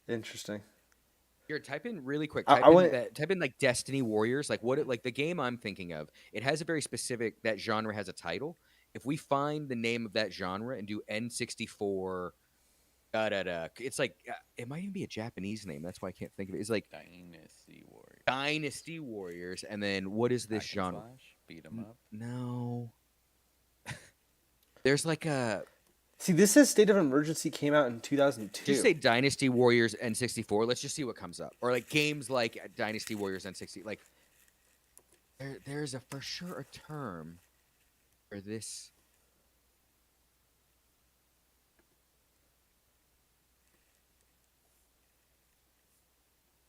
S2: Interesting.
S1: Here, type in really quick.
S2: I went-
S1: Type in like Destiny Warriors, like like the game I'm thinking of. It has a very specific that genre has a title. If we find the name of that genre and do N64, it's like it might even be a Japanese name. That's why I can't think of it. It's like
S3: Dynasty Warriors.
S1: Dynasty Warriors, and then what is this
S3: Hack and
S1: genre?
S3: slash? Beat 'em up.
S1: No. There's like a.
S2: See, this says State of Emergency came out in 2002.
S1: Just say Dynasty Warriors N64. Let's just see what comes up. Or like games like Dynasty Warriors N60. Like there's a for sure a term for this.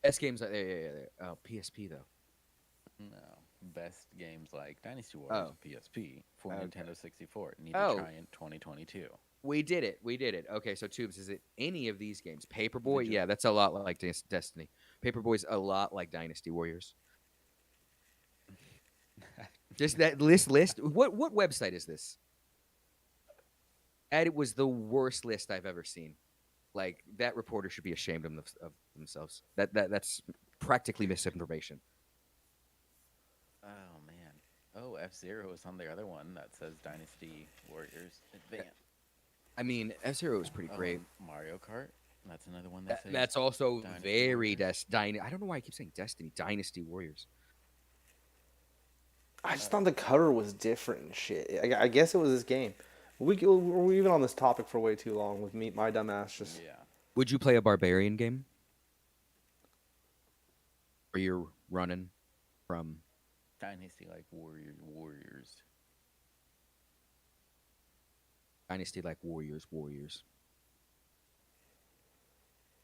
S1: Best games like there. Oh, PSP though.
S3: No. Best games like Dynasty Warriors
S1: Oh.
S3: PSP for
S1: Okay.
S3: Nintendo 64. Need
S1: Oh.
S3: to try in 2022.
S1: We did it. Okay, so Tubes, is it any of these games? Paperboy,
S3: Did you-
S1: yeah, that's a lot like Destiny. Paperboy's a lot like Dynasty Warriors. Just that list. What website is this? And it was the worst list I've ever seen. Like that reporter should be ashamed of themselves. That's practically misinformation.
S3: Oh man. Oh, F-Zero is on the other one that says Dynasty Warriors Advance.
S1: I mean, F-Zero was pretty great.
S3: Mario Kart. That's another one that says
S1: That's also
S3: Dynasty
S1: very
S3: Warriors.
S1: I don't know why I keep saying Destiny. Dynasty Warriors.
S2: I just thought the cover was different and shit. I guess it was this game. We're even on this topic for way too long with me, my dumb ass. Just
S3: Yeah.
S1: Would you play a Barbarian game? Where you're running from
S3: Dynasty like Warriors.
S1: Dynasty like Warriors.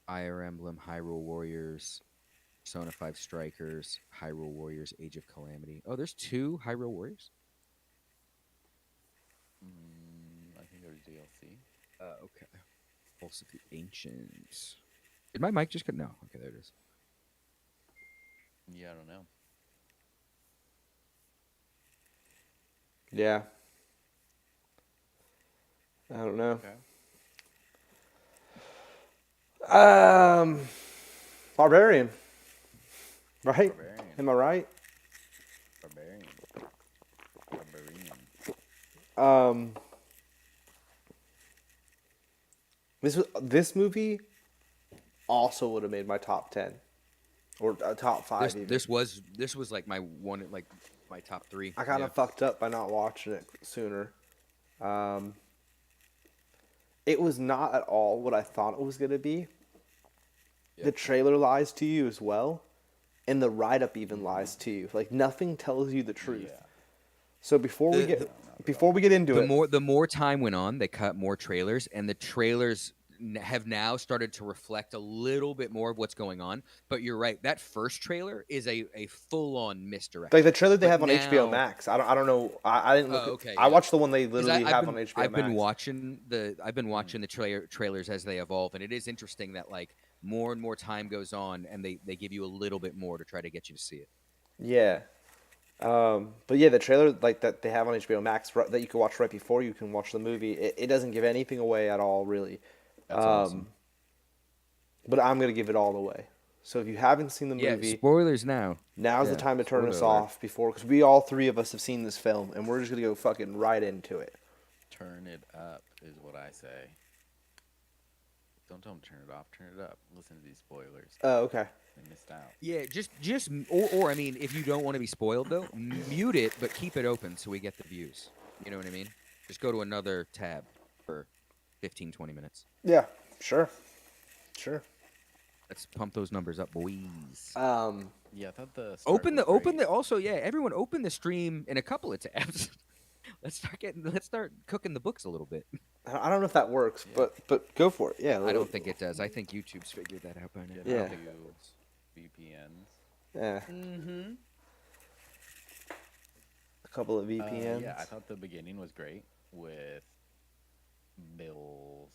S1: Fire Emblem, Hyrule Warriors, Persona 5 Strikers, Hyrule Warriors, Age of Calamity. Oh, there's two Hyrule Warriors?
S3: I think there's DLC.
S1: Okay. Pulse of the Ancients. Did my mic just cut? No. Okay, there it is.
S3: Yeah, I don't know.
S2: Yeah. I don't know.
S3: Okay.
S2: Barbarian. Right?
S3: Barbarian.
S2: Am I right?
S3: Barbarian. Barbarian.
S2: This movie also would have made my top 10 or top 5 even.
S1: This was like my one, like my top 3.
S2: I kind of fucked up by not watching it sooner. It was not at all what I thought it was going to be. The trailer lies to you as well, and the write-up even lies to you. Like, nothing tells you the truth.
S3: Yeah.
S2: So before we get into it,
S1: The more time went on, they cut more trailers, and the trailers have now started to reflect a little bit more of what's going on. But you're right, that first trailer is a full-on misdirection.
S2: like the trailer they
S1: But
S2: have on
S1: now,
S2: HBO Max. I don't know. I didn't look.
S1: okay,
S2: I
S1: yeah.
S2: watched the one they
S1: 'Cause
S2: literally have on HBO
S1: I've
S2: Max.
S1: been watching the trailers as they evolve, and it is interesting that like more and more time goes on, and they give you a little bit more to try to get you to see it.
S2: Yeah. But yeah, the trailer like that they have on HBO Max that you can watch right before you can watch the movie. It doesn't give anything away at all, really.
S1: That's awesome.
S2: But I'm gonna give it all away. So if you haven't seen the
S1: Yeah,
S2: movie,
S1: spoilers now.
S2: now's the
S1: Yeah,
S2: time to turn us
S1: spoiler alert.
S2: off because we all three of us have seen this film, and we're just gonna go fucking right into it.
S3: Turn it up is what I say. Don't turn it off. Turn it up. Listen to these spoilers.
S2: Oh, okay.
S3: They missed out.
S1: Yeah, or I mean, if you don't want to be spoiled though, mute it, but keep it open so we get the views. You know what I mean? Just go to another tab for 15, 20 minutes.
S2: Yeah, sure.
S1: Let's pump those numbers up, boys.
S3: Yeah, I thought the start
S1: Open
S3: was great.
S1: the also, yeah, everyone open the stream in a couple of tabs. let's start cooking the books a little bit.
S2: I don't know if that works,
S3: Yeah.
S2: but go for it. Yeah.
S1: I don't think it does. I think YouTube's figured that out by now.
S2: Yeah.
S3: VPNs.
S2: Yeah.
S1: Mm-hmm.
S2: A couple of VPNs.
S3: Yeah, I thought the beginning was great with Bill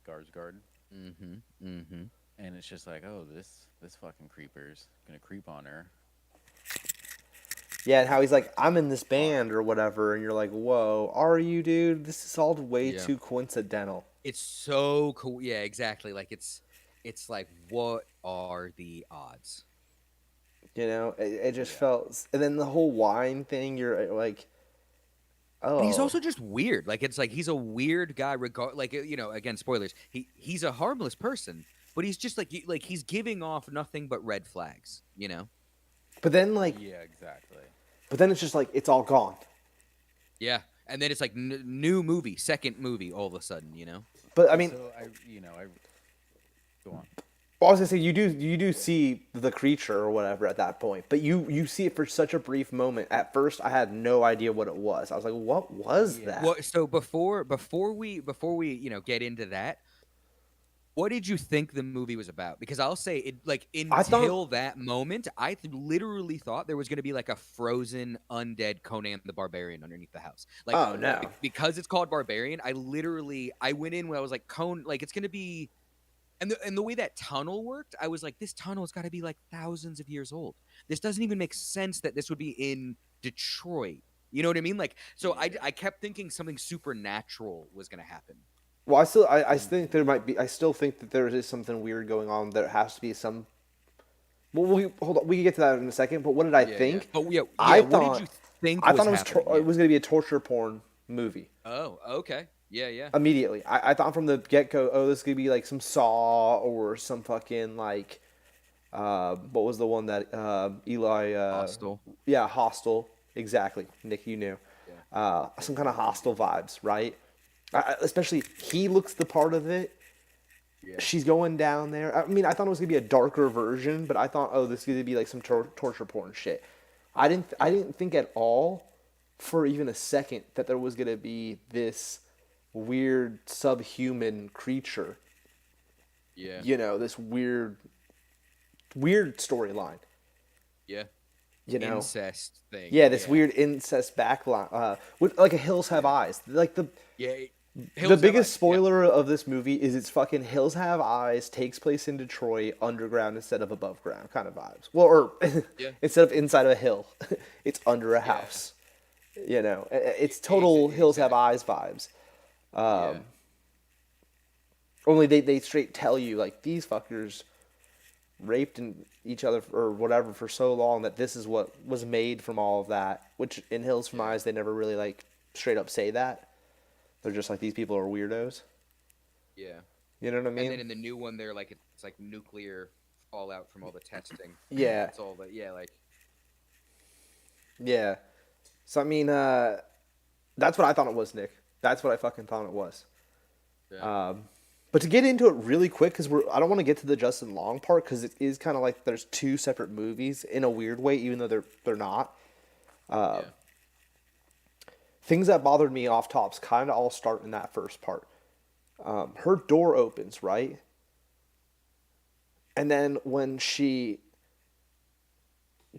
S3: Skarsgård.
S1: Mm-hmm. Mm-hmm.
S3: And it's just like, oh, this fucking creeper's gonna creep on her.
S2: Yeah, and how he's like, I'm in this band or whatever, and you're like, whoa, are you, dude? This is all way too coincidental.
S1: It's so cool. Yeah, exactly. Like it's like, what are the odds?
S2: You know, it just felt, and then the whole wine thing. You're like, oh,
S1: And he's also just weird. Like it's like he's a weird guy. Again, spoilers. He's a harmless person, but he's just like he's giving off nothing but red flags. You know.
S2: But then like,
S3: Yeah, exactly.
S2: but then it's just like it's all gone.
S1: Yeah, and then it's like new movie, second movie, all of a sudden. You know.
S2: But I mean,
S3: So I go on.
S2: well, I was gonna say you do see the creature or whatever at that point, but you see it for such a brief moment. At first, I had no idea what it was. I was like, what was that?
S1: Well, so before we get into that, what did you think the movie was about? Because I'll say it like until that moment, I literally thought there was going to be like a frozen undead Conan the Barbarian underneath the house. Like,
S2: Oh, no.
S1: Because it's called Barbarian, I went in when I was like like it's going to be. And the way that tunnel worked, I was like, this tunnel's got to be like thousands of years old. This doesn't even make sense that this would be in Detroit. You know what I mean? Like, so I kept thinking something supernatural was going to happen.
S2: Well, I think there might be. I still think that there is something weird going on. There has to be some. Well, hold on. We can get to that in a second. But what did I think?
S1: But
S2: I
S1: what
S2: thought,
S1: did you think?
S2: I thought it was
S1: happening?
S2: it was going to be a torture porn movie.
S1: Oh, okay. Yeah.
S2: Immediately, I thought from the get go, oh, this is going to be like some Saw or some fucking like, what was the one that Eli?
S1: Hostel.
S2: Yeah, Hostel. Exactly, Nick, you knew.
S1: Yeah.
S2: Some kind of Hostel vibes, right? Especially he looks the part of it.
S1: Yeah.
S2: She's going down there. I mean, I thought it was gonna be a darker version, but I thought, oh, this is gonna be like some torture porn shit. I didn't think at all, for even a second, that there was gonna be this weird subhuman creature
S1: Yeah.
S2: This weird storyline.
S1: Yeah.
S2: You know,
S1: Incest thing.
S2: yeah, this
S1: Yeah.
S2: weird incest backline, with like a Hills Have
S1: Yeah.
S2: Eyes. Like
S1: Yeah.
S2: the
S1: Hills Have
S2: biggest
S1: Eyes. Yeah.
S2: spoiler of this movie is it's fucking Hills Have Eyes takes place in Detroit, underground instead of above ground kind of vibes. Well, or
S1: Yeah.
S2: instead of inside of a hill, it's under a
S1: Yeah.
S2: house. It's total Hills Have
S1: Exactly.
S2: Eyes vibes.
S1: Yeah.
S2: Only they straight tell you like these fuckers raped each other or whatever for so long that this is what was made from all of that. Which in Hills from
S1: Yeah.
S2: Eyes they never really like straight up say that. They're just like these people are weirdos.
S1: Yeah.
S2: You know what I
S1: And then
S2: mean?
S1: in the new one, they're like it's like nuclear fallout from all the testing.
S2: Yeah,
S1: It's all that. Yeah. Like.
S2: yeah. So I mean, that's what I thought it was, Nick. That's what I fucking thought it was.
S1: Yeah.
S2: But to get into it really quick, because I don't want to get to the Justin Long part, because it is kind of like there's two separate movies in a weird way, even though they're not.
S1: Yeah.
S2: Things that bothered me off tops kind of all start in that first part. Her door opens, right? And then when she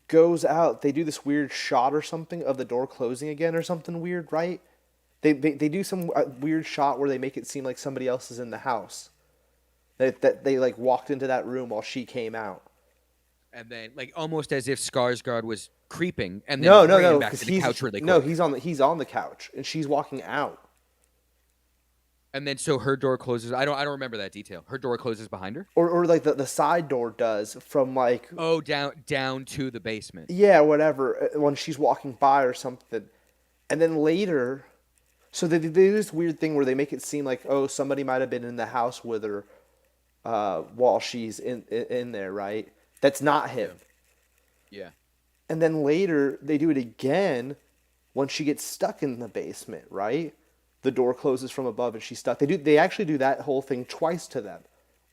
S2: goes out, they do this weird shot or something of the door closing again or something weird, right? They do some weird shot where they make it seem like somebody else is in the house. That they like walked into that room while she came out.
S1: And then like almost as if Skarsgård was creeping, and then
S2: No, no,
S1: ran
S2: no,
S1: back
S2: because
S1: to the couch really quick.
S2: no, he's on the couch and she's walking out.
S1: And then so her door closes. I don't remember that detail. Her door closes behind her.
S2: Or like the side door does from like
S1: Oh, down to the basement.
S2: yeah, whatever, when she's walking by or something. And then later, so they do this weird thing where they make it seem like, oh, somebody might have been in the house with her while she's in there, right? That's not him.
S1: Yeah.
S2: And then later they do it again when she gets stuck in the basement, right? The door closes from above and she's stuck. They actually do that whole thing twice to them,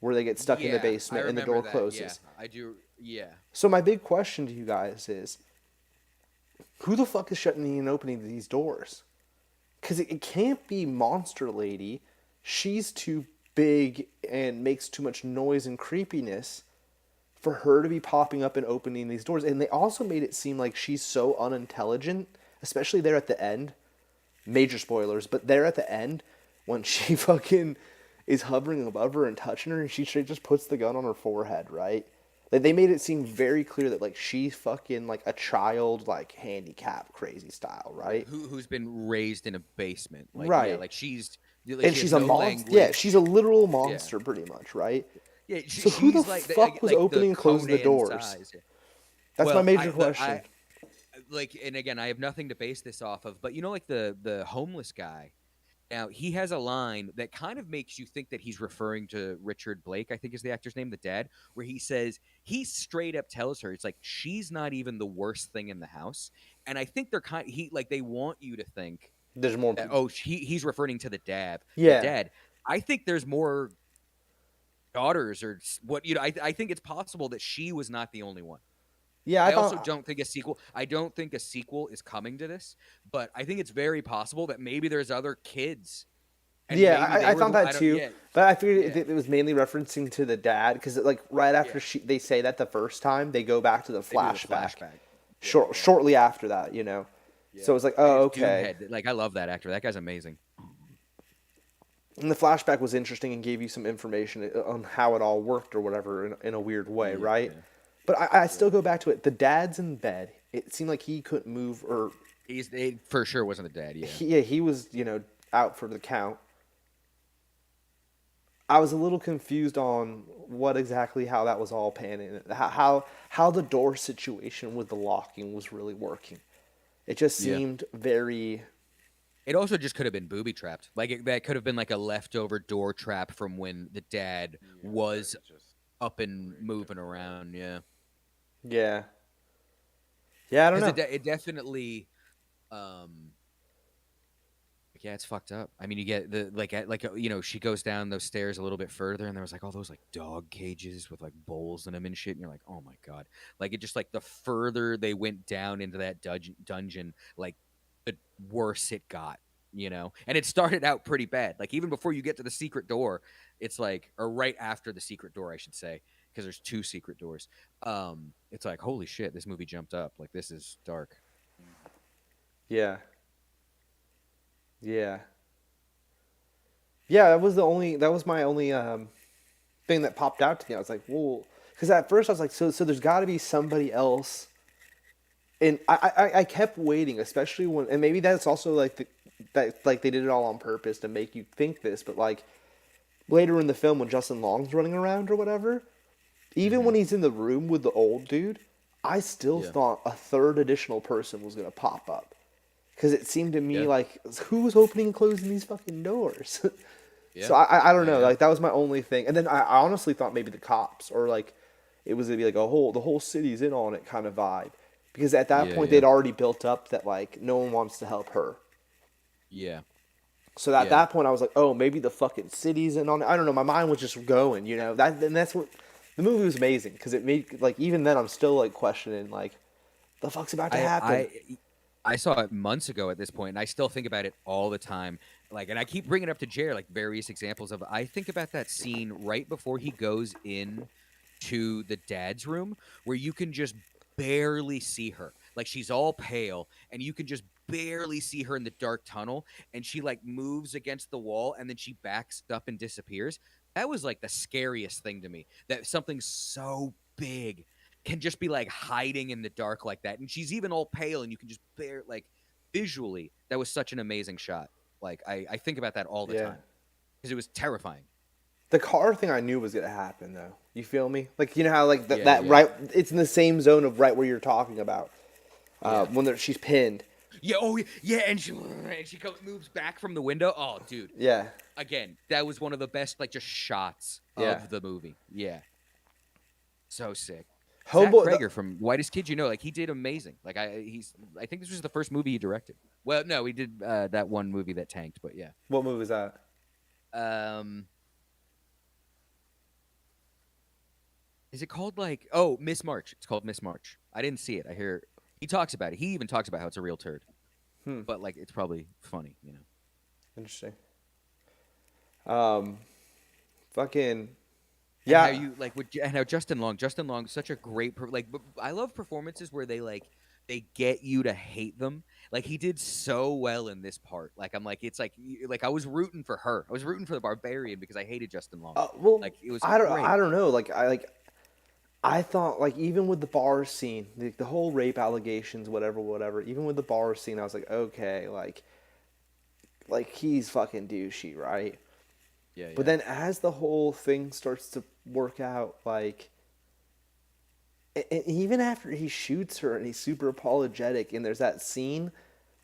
S2: where they get stuck in the
S1: Yeah,
S2: basement
S1: I
S2: and the
S1: remember
S2: door
S1: that.
S2: closes.
S1: Yeah, I do. Yeah.
S2: So my big question to you guys is, who the fuck is shutting and opening these doors? Because it can't be Monster Lady. She's too big and makes too much noise and creepiness for her to be popping up and opening these doors. And they also made it seem like she's so unintelligent, especially there at the end. Major spoilers, but there at the end, when she fucking is hovering above her and touching her, and she straight just puts the gun on her forehead, right? Like they made it seem very clear that like she's fucking like a child, like handicap crazy style, right?
S1: Who's been raised in a basement? Like yeah,
S2: Right.
S1: like like
S2: And
S1: she
S2: she's
S1: has
S2: a
S1: no
S2: monster. Yeah,
S1: language.
S2: she's a literal
S1: Yeah.
S2: monster, pretty much, right?
S1: Yeah,
S2: So who the
S1: she's like
S2: fuck was
S1: like the
S2: opening and closing the
S1: Conan
S2: doors?
S1: size. Yeah.
S2: That's my
S1: Well,
S2: major question.
S1: like, and again, I have nothing to base this off of, but you know, like the homeless guy. Now he has a line that kind of makes you think that he's referring to Richard Blake, I think is the actor's name, the dad, where he straight up tells her, it's like she's not even the worst thing in the house, and I think they want you to think
S2: There's more
S1: that
S2: people.
S1: he's referring to the dad,
S2: Yeah,
S1: I think there's more daughters or what I think it's possible that she was not the only one.
S2: yeah. I
S1: I also
S2: thought,
S1: don't think a sequel. I don't think a sequel is coming to this, but I think it's very possible that maybe there's other kids, and
S2: yeah,
S1: maybe they
S2: I
S1: were
S2: thought
S1: the.
S2: that
S1: I don't.
S2: too.
S1: Yeah,
S2: But I figured
S1: yeah,
S2: it was mainly referencing to the dad because like right after
S1: yeah.
S2: they say that the first time, they go back to the
S1: They do the
S2: flashback.
S1: flashback. Yeah, yeah,
S2: Shortly after that. So
S1: yeah.
S2: it's like,
S1: And
S2: oh,
S1: it's
S2: okay.
S1: Doomhead. Like I love that actor. That guy's amazing.
S2: And the flashback was interesting and gave you some information on how it all worked or whatever in a weird way,
S1: Yeah,
S2: right?
S1: yeah.
S2: But I still go back to it. The dad's in bed. It seemed like he couldn't move, or
S1: He for sure wasn't the dad. Yeah,
S2: he was out for the count. I was a little confused on what exactly how that was all panning, how the door situation with the locking was really working. It just
S1: yeah.
S2: seemed very
S1: It also just could have been booby trapped. That could have been like a leftover door trap from when the dad
S3: Yeah,
S1: was
S3: it's just
S1: up and
S3: rigged
S1: moving
S3: for it.
S1: around. Yeah.
S2: yeah yeah I don't
S1: Because
S2: know
S1: it definitely, um, yeah, it's fucked up. I mean, you get she goes down those stairs a little bit further, and there was like all those like dog cages with like bowls in them and shit, and you're like, oh my god, like it just like the further they went down into that dungeon, like the worse it got. And it started out pretty bad. Like even before you get to the secret door, it's like, or right after the secret door, I should say, because there's two secret doors. It's like, holy shit, this movie jumped up. Like this is dark.
S2: Yeah. Yeah. Yeah, that was the only. That was my only thing that popped out to me. I was like, whoa, because at first I was like, so there's got to be somebody else, and I kept waiting, especially when, and maybe that's also like that like they did it all on purpose to make you think this, but like later in the film when Justin Long's running around or whatever, even when he's in the room with the old dude, I still
S1: Yeah.
S2: thought a third additional person was gonna pop up. Because it seemed to me
S1: Yeah.
S2: like, who was opening and closing these fucking doors? So
S1: Yeah.
S2: I don't
S1: Yeah.
S2: know.
S1: Yeah.
S2: Like that was my only thing. And then I honestly thought maybe the cops or like it was gonna be like the whole city's in on it kind of vibe. Because at that
S1: Yeah.
S2: point
S1: Yeah.
S2: they'd already built up that like no one wants to help her.
S1: Yeah.
S2: So at
S1: Yeah.
S2: that point I was like, oh, maybe the fucking city's in on it. I don't know. My mind was just going. And that's what the movie was amazing because it made like even then I'm still like questioning like the fuck's about to
S1: I
S2: happen.
S1: I I saw it months ago at this point, and I still think about it all the time. Like, and I keep bringing up to Jared like various examples of. I think about that scene right before he goes in to the dad's room, where you can just barely see her. Like she's all pale, and you can just barely see her in the dark tunnel, and she like moves against the wall, and then she backs up and disappears. That was like the scariest thing to me. That something so big can just be like hiding in the dark like that. And she's even all pale and you can just bear like visually, that was such an amazing shot. Like I think about that all the
S2: Yeah.
S1: time because it was terrifying.
S2: The car thing I knew was gonna happen though. You feel me? Like you know how like
S1: Yeah,
S2: that
S1: yeah,
S2: right? It's in the same zone of right where you're talking about.
S1: yeah.
S2: When she's pinned.
S1: Yeah, oh yeah, and she moves back from the window. Oh, dude.
S2: Yeah,
S1: Again, that was one of the best like just shots
S2: yeah.
S1: of the movie. Yeah. So sick. Zach
S2: Homeboy.
S1: Krager from Whitest Kid, like he did amazing. Like I think this was the first movie he directed. Well, no, he did that one movie that tanked, but yeah.
S2: What movie was that?
S1: Um, is it called like Miss March? It's called Miss March. I didn't see it. I hear he talks about it. He even talks about how it's a real turd. But like it's probably funny.
S2: Interesting. Um, fucking.
S1: And how
S2: Yeah.
S1: you like and how Justin Long, such a great I love performances where they get you to hate them. Like he did so well in this part. Like I'm like it's like I was rooting for her. I was rooting for the Barbarian because I hated Justin Long.
S2: Well,
S1: Like it was
S2: I
S1: great.
S2: don't know. I thought like even with the bar scene, the whole rape allegations, whatever. Even with the bar scene, I was like, okay, like he's fucking douchey, right?
S1: Yeah, yeah.
S2: But then as the whole thing starts to work out, like, and even after he shoots her and he's super apologetic, and there's that scene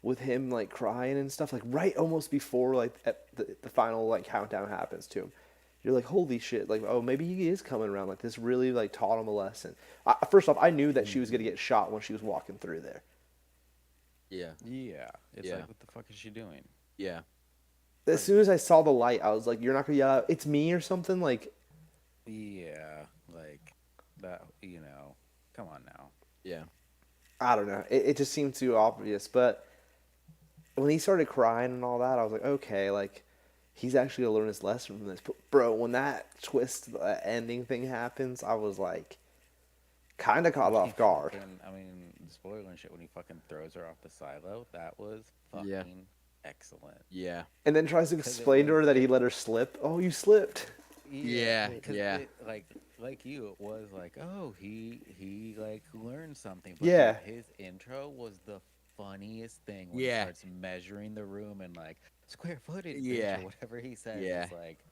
S2: with him like crying and stuff, like right almost before like the final like countdown happens to him, you're like, holy shit, like oh maybe he is coming around, like this really like taught him a lesson. First off, I knew that she was gonna get shot when she was walking through there.
S1: Yeah.
S3: Yeah, it's
S1: Yeah.
S3: like, what the fuck is she doing?
S1: Yeah.
S2: As soon as I saw the light, I was like, you're not gonna yell, it's me or something, like.
S3: Yeah, like that. Come on now.
S1: Yeah.
S2: I don't know. It just seemed too obvious. But when he started crying and all that, I was like, okay, like he's actually gonna learn his lesson from this. But bro, when that twist, ending thing happens, I was like, kind of caught off guard.
S3: I mean, spoiler and shit. When he fucking throws her off the silo, that was fucking
S1: Yeah.
S3: excellent.
S1: Yeah.
S2: And then tries to
S3: 'Cause it
S2: explain to her
S3: was
S2: that he
S3: like-
S2: let her slip. Oh, you slipped.
S1: Yeah,
S3: 'cause
S1: yeah.
S3: like you, it was like, oh, he like learned something. But
S2: Yeah.
S3: dude, his intro was the funniest thing when
S1: Yeah.
S3: he starts measuring the room and like square footage, bitch,
S1: Yeah.
S3: or whatever he says.
S1: Yeah.
S3: It's like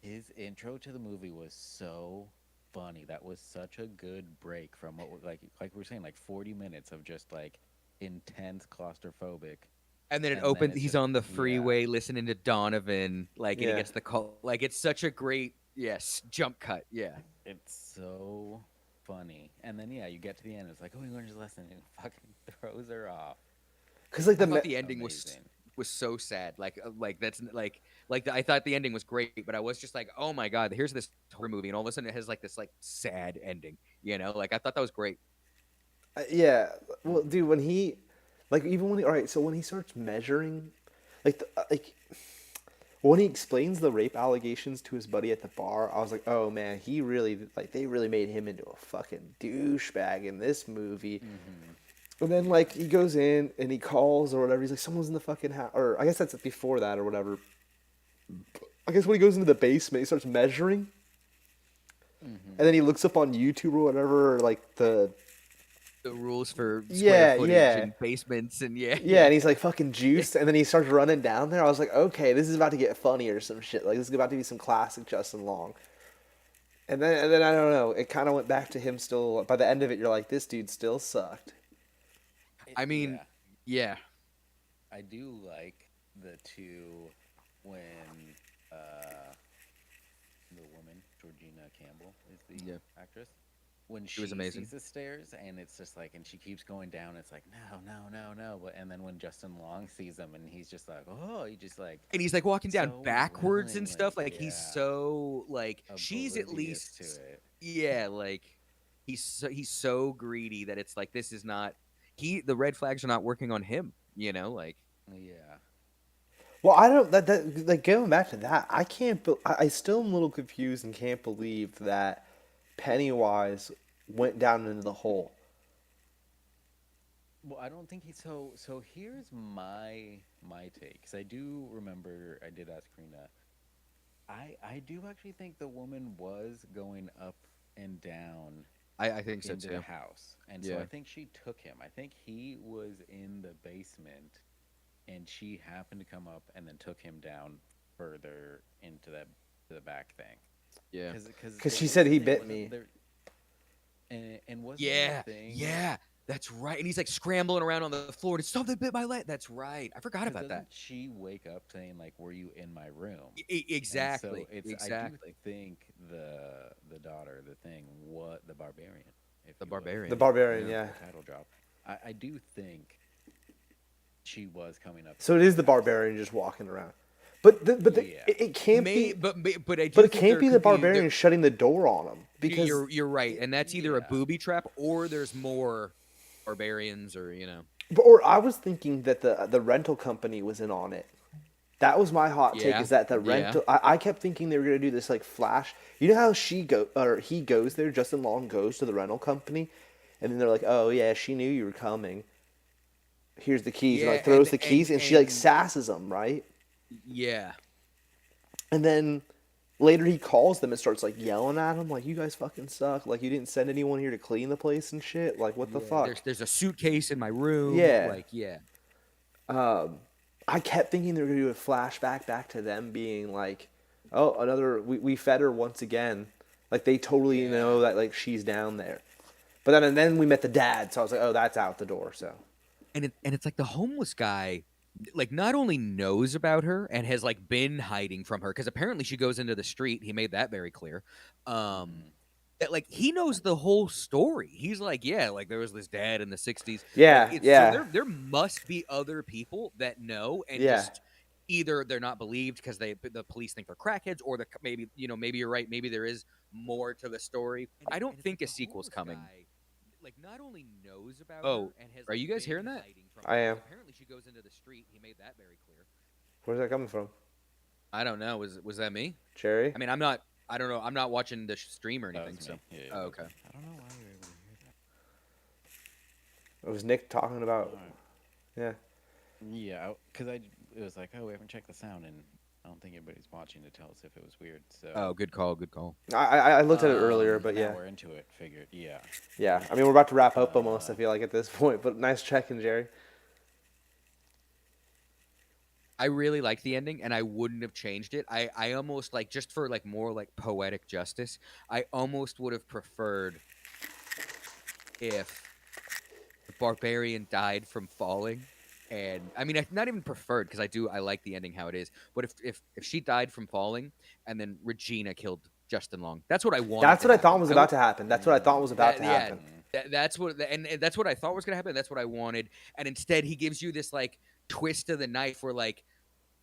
S3: his intro to the movie was so funny. That was such a good break from what like we were saying, like 40 minutes of just like intense claustrophobic.
S1: And then it
S3: And then
S1: opens.
S3: it's
S1: He's
S3: just
S1: on the
S3: yeah.
S1: freeway listening to Donovan. Like, and he
S2: Yeah.
S1: gets the call. Like, it's such a great, jump cut. Yeah.
S3: It's so funny. And then yeah, you get to the end. It's like, oh, he learned his lesson and fucking throws her off.
S2: Cause like
S1: I
S2: the
S1: thought the ending
S3: Amazing.
S1: was so sad. Like that's I thought the ending was great, but I was just like, oh my god, here's this horror movie, and all of a sudden it has like this like sad ending. Like I thought that was great.
S2: yeah. Well, dude, when he, like, even when he, all right, so when he starts measuring, like when he explains the rape allegations to his buddy at the bar, I was like, oh man, he really like they really made him into a fucking douchebag in this movie.
S3: Mm-hmm.
S2: And then like
S3: Yeah.
S2: he goes in and he calls or whatever. He's like, someone's in the fucking house, or I guess that's before that or whatever. I guess when he goes into the basement, he starts measuring,
S3: Mm-hmm.
S2: and then he looks up on YouTube or whatever, like
S1: The rules for square
S2: yeah,
S1: footage
S2: yeah.
S1: and basements and yeah,
S2: Yeah,
S1: yeah.
S2: and he's like fucking juiced, and then he starts running down there. I was like, okay, this is about to get funny or some shit. Like this is about to be some classic Justin Long. And then I don't know. It kind of went back to him still. By the end of it, you're like, this dude still sucked.
S1: I mean,
S3: Yeah.
S1: yeah.
S3: I do like the two when uh the woman Georgina Campbell is the
S1: Yeah.
S3: actress. When
S1: She was
S3: she
S1: amazing.
S3: sees the stairs and it's just like, and she keeps going down, it's like no, no, no, no. And then when Justin Long sees them and he's just like, oh, he just like
S1: And he's like walking down
S3: so
S1: backwards and stuff.
S3: willingly,
S1: Like he's
S3: yeah,
S1: so like she's at
S3: oblivious to
S1: least
S3: it.
S1: yeah, like he's so greedy that it's like this is not the red flags are not working on him, like
S3: Yeah.
S2: Well, I don't that like going back to that. I can't. I still am a little confused and can't believe that Pennywise went down into the hole.
S3: Well, I don't think he's so. Here's my take, because I do remember I did ask Karina. I do actually think the woman was going up and down
S1: I think so
S3: into the
S1: too.
S3: house, and so
S1: Yeah.
S3: I think she took him. I think he was in the basement, and she happened to come up and then took him down further into that to the back thing.
S1: Yeah.
S2: Because
S3: What
S2: she
S3: was
S2: said
S3: the
S2: he
S3: thing?
S2: bit
S3: Wasn't
S2: me.
S3: there? And wasn't there
S1: Yeah.
S3: a thing?
S1: Yeah. That's right. And he's like scrambling around on the floor. Did something bit my leg? That's right. I forgot
S3: Because
S1: about that.
S3: doesn't she wake up saying like, "Were you in my room?" And so
S1: Exactly.
S3: it's I do
S1: Exactly.
S3: think the daughter, the thing, what the barbarian, if
S1: The
S3: you will,
S2: The
S1: Barbarian.
S2: Barbarian,
S1: Yeah.
S2: yeah.
S3: the title drop. I do think she was coming up.
S2: So it
S3: into
S2: is the
S3: the house.
S2: Barbarian just walking around. But
S3: Yeah.
S2: it can't be.
S1: But I
S2: But
S1: do
S2: it
S1: think
S2: can't
S1: there
S2: be the
S1: could be there.
S2: Barbarian shutting the door on him because
S1: You're right, and that's either a
S3: Yeah.
S1: booby trap or there's more barbarians, or.
S2: or I was thinking that the rental company was in on it. That was my hot take.
S1: Yeah.
S2: Is that the
S1: Yeah.
S2: rental? I kept thinking they were gonna do this like flash. You know how he goes there. Justin Long goes to the rental company, and then they're like, "Oh yeah, she knew you were coming. Here's the keys." And
S1: Yeah,
S2: like throws the keys, and she like
S1: and
S2: sasses him, right?
S1: yeah.
S2: And then later he calls them and starts like yelling at them, like, "You guys fucking suck. Like you didn't send anyone here to clean the place and shit. Like what the
S1: Yeah.
S2: fuck?"
S1: There's a suitcase in my room.
S2: Yeah.
S1: Like, yeah.
S2: I kept thinking they were gonna do a flashback back to them being like, "Oh, we fed her once again." Like they totally
S3: Yeah.
S2: know that like she's down there. But then and then we met the dad, so I was like, "Oh, that's out the door." So
S1: And it's like the homeless guy like not only knows about her and has like been hiding from her because apparently she goes into the street. He made that very clear.
S3: Mhm.
S1: That like he knows the whole story. He's like, yeah, like there was this dad in the 60s. Like
S2: yeah,
S1: it's so
S2: yeah,
S1: there must be other people that know and
S2: yeah.
S1: just either they're not believed because the police think they're crackheads or maybe you're right, maybe there is more to the story. I don't think a sequel's coming. Like not only knows about
S2: Oh,
S1: her and has are you guys hearing that?
S2: I am.
S1: Apparently she goes into the street. He made that very clear.
S2: Where's that coming from?
S1: I don't know. Was that me?
S2: Cherry?
S1: I mean, I'm not. I don't know. I'm not watching the stream or
S3: That
S1: anything.
S3: was
S1: So.
S3: me. Yeah,
S1: Oh,
S3: that was
S1: okay.
S3: me. I don't know why we were able to hear that.
S2: It was Nick talking about.
S3: Alright.
S2: Yeah.
S3: Yeah, because it was like, oh, we haven't checked the sound, and I don't think anybody's watching to tell us if it was weird. So
S1: Oh, good call. Good call.
S2: I looked at it earlier, but
S3: now
S2: yeah.
S3: we're into it. Figured, yeah.
S2: Yeah. I mean, we're about to wrap up almost, I feel like, at this point, but nice checking, Jerry.
S1: I really like the ending, and I wouldn't have changed it. I almost like just for like more like poetic justice. I almost would have preferred if the barbarian died from falling, and I mean, not even preferred because I like the ending how it is. But if she died from falling, and then Regina killed Justin Long, that's what I wanted.
S2: That's
S1: to
S2: what I thought
S1: happen.
S2: was about to happen. That's what I thought was about to
S1: Yeah,
S2: happen.
S1: that's what, and that's what I thought was gonna happen. That's what I wanted, and instead he gives you this like twist of the knife where like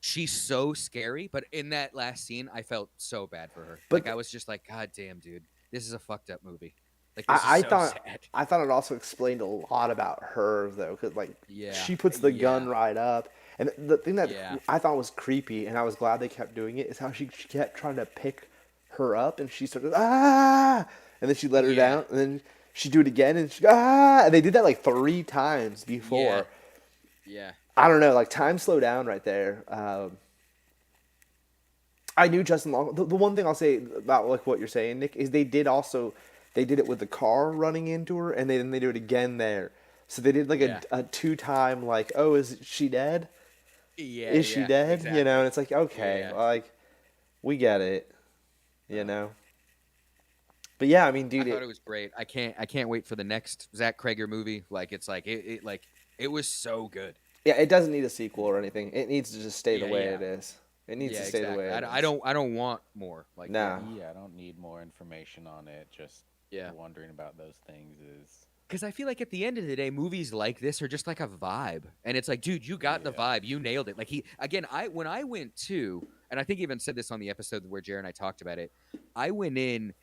S1: she's so scary, but in that last scene, I felt so bad for her.
S2: But
S1: like I was just like, God damn, dude, this is a fucked up movie. Like this
S2: I
S1: is so
S2: thought
S1: sad.
S2: I thought it also explained a lot about her though, because like
S1: Yeah,
S2: she puts the gun right up, And the thing that
S1: Yeah.
S2: I thought was creepy, and I was glad they kept doing it, is how she kept trying to pick her up, and she started and then she let her
S1: Yeah.
S2: down, and then she'd do it again, and and they did that like 3 times
S1: Yeah.
S2: before.
S1: Yeah.
S2: I don't know, like time slow down right there. I knew Justin Long. The one thing I'll say about like what you're saying, Nick, is they did it with the car running into her, and then they do it again there. So they did like
S1: Yeah.
S2: a 2 time like, oh, is she dead?
S1: Yeah.
S2: Is she
S1: Yeah.
S2: dead? You know,
S1: Exactly.
S2: and it's like, okay,
S1: Yeah.
S2: like we get it, you
S3: Uh,
S2: know. But yeah, I mean,
S1: I
S2: dude,
S1: thought it was great. I can't wait for the next Zach Krager movie. Like it's like it was so good.
S2: yeah, it doesn't need a sequel or anything. It needs to just stay the
S1: Yeah,
S2: way
S1: yeah.
S2: it is. It needs
S1: Yeah,
S2: to stay the
S1: exactly.
S2: way it
S1: I
S2: is.
S1: don't want more. Like yeah.
S2: Nah.
S3: yeah, I don't need more information on it. Just
S1: Yeah.
S3: wondering about those things is
S1: Cuz I feel like at the end of the day movies like this are just like a vibe. And it's like, dude, you got the
S3: yeah.
S1: vibe. You nailed it. Like he again, I when I went to and I think I even said this on the episode where Jared and I talked about it. I went in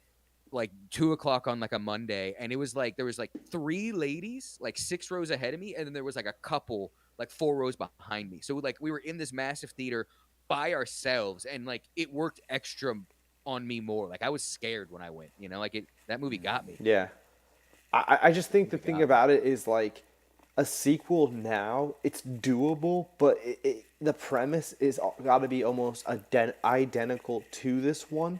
S1: like 2 o'clock on like a Monday, and it was like there was like three ladies like 6 rows ahead of me, and then there was like a couple like 4 rows behind me. So like we were in this massive theater by ourselves, and like it worked extra on me more. Like I was scared when I went, you know, like it that movie got me.
S2: Yeah. I just think the
S1: Movie
S2: thing
S1: got me.
S2: about it is like a sequel now, it's doable, but the premise is got to be almost identical to this one.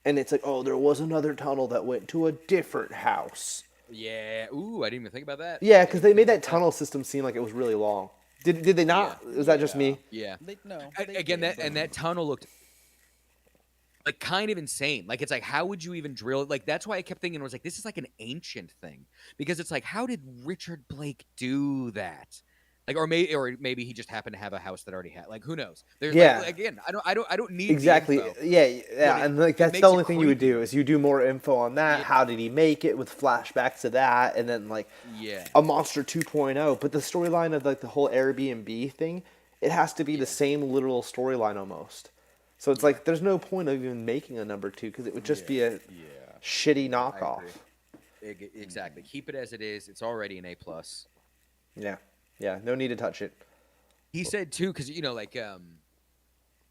S2: And it's like, oh, there was another tunnel that went to a different house.
S1: Yeah. Ooh, I didn't even think about that.
S2: Yeah,
S1: I
S2: because
S1: didn't
S2: they
S1: even
S2: made
S1: think
S2: that
S1: about that.
S2: tunnel system seem like it was really long. Did they
S1: Yeah.
S2: not? Was that just
S3: Yeah.
S2: me?
S1: Yeah.
S3: They no, they
S1: Again,
S3: did,
S1: that
S3: but
S1: and that tunnel looked like kind of insane. Like it's like how would you even drill it? Like that's why I kept thinking I was like this is like an ancient thing because it's like how did Richard Blake do that? Like or maybe he just happened to have a house that already had like who knows? There's like
S2: Yeah,
S1: again I don't need the
S2: exactly.
S1: info,
S2: Yeah,
S1: but
S2: yeah, and like
S1: it
S2: that's the
S1: makes it
S2: only thing you would do
S1: creepier.
S2: is you do more info on that.
S1: Yeah,
S2: How did he make it with flashbacks to that, and then like
S1: yeah,
S2: a Monster 2.0. But the storyline of like the whole Airbnb thing, it has to be the
S1: yeah,
S2: same literal storyline almost. So it's
S1: yeah.
S2: like there's no point of even making a number two because it would just
S3: yeah,
S2: be a
S3: yeah.
S2: shitty
S1: I
S2: knockoff.
S1: agree. Exactly.
S3: Mhm.
S1: Keep it as it is. It's already an A plus.
S2: Yeah, yeah, no need to touch it.
S1: He said too, because you know, like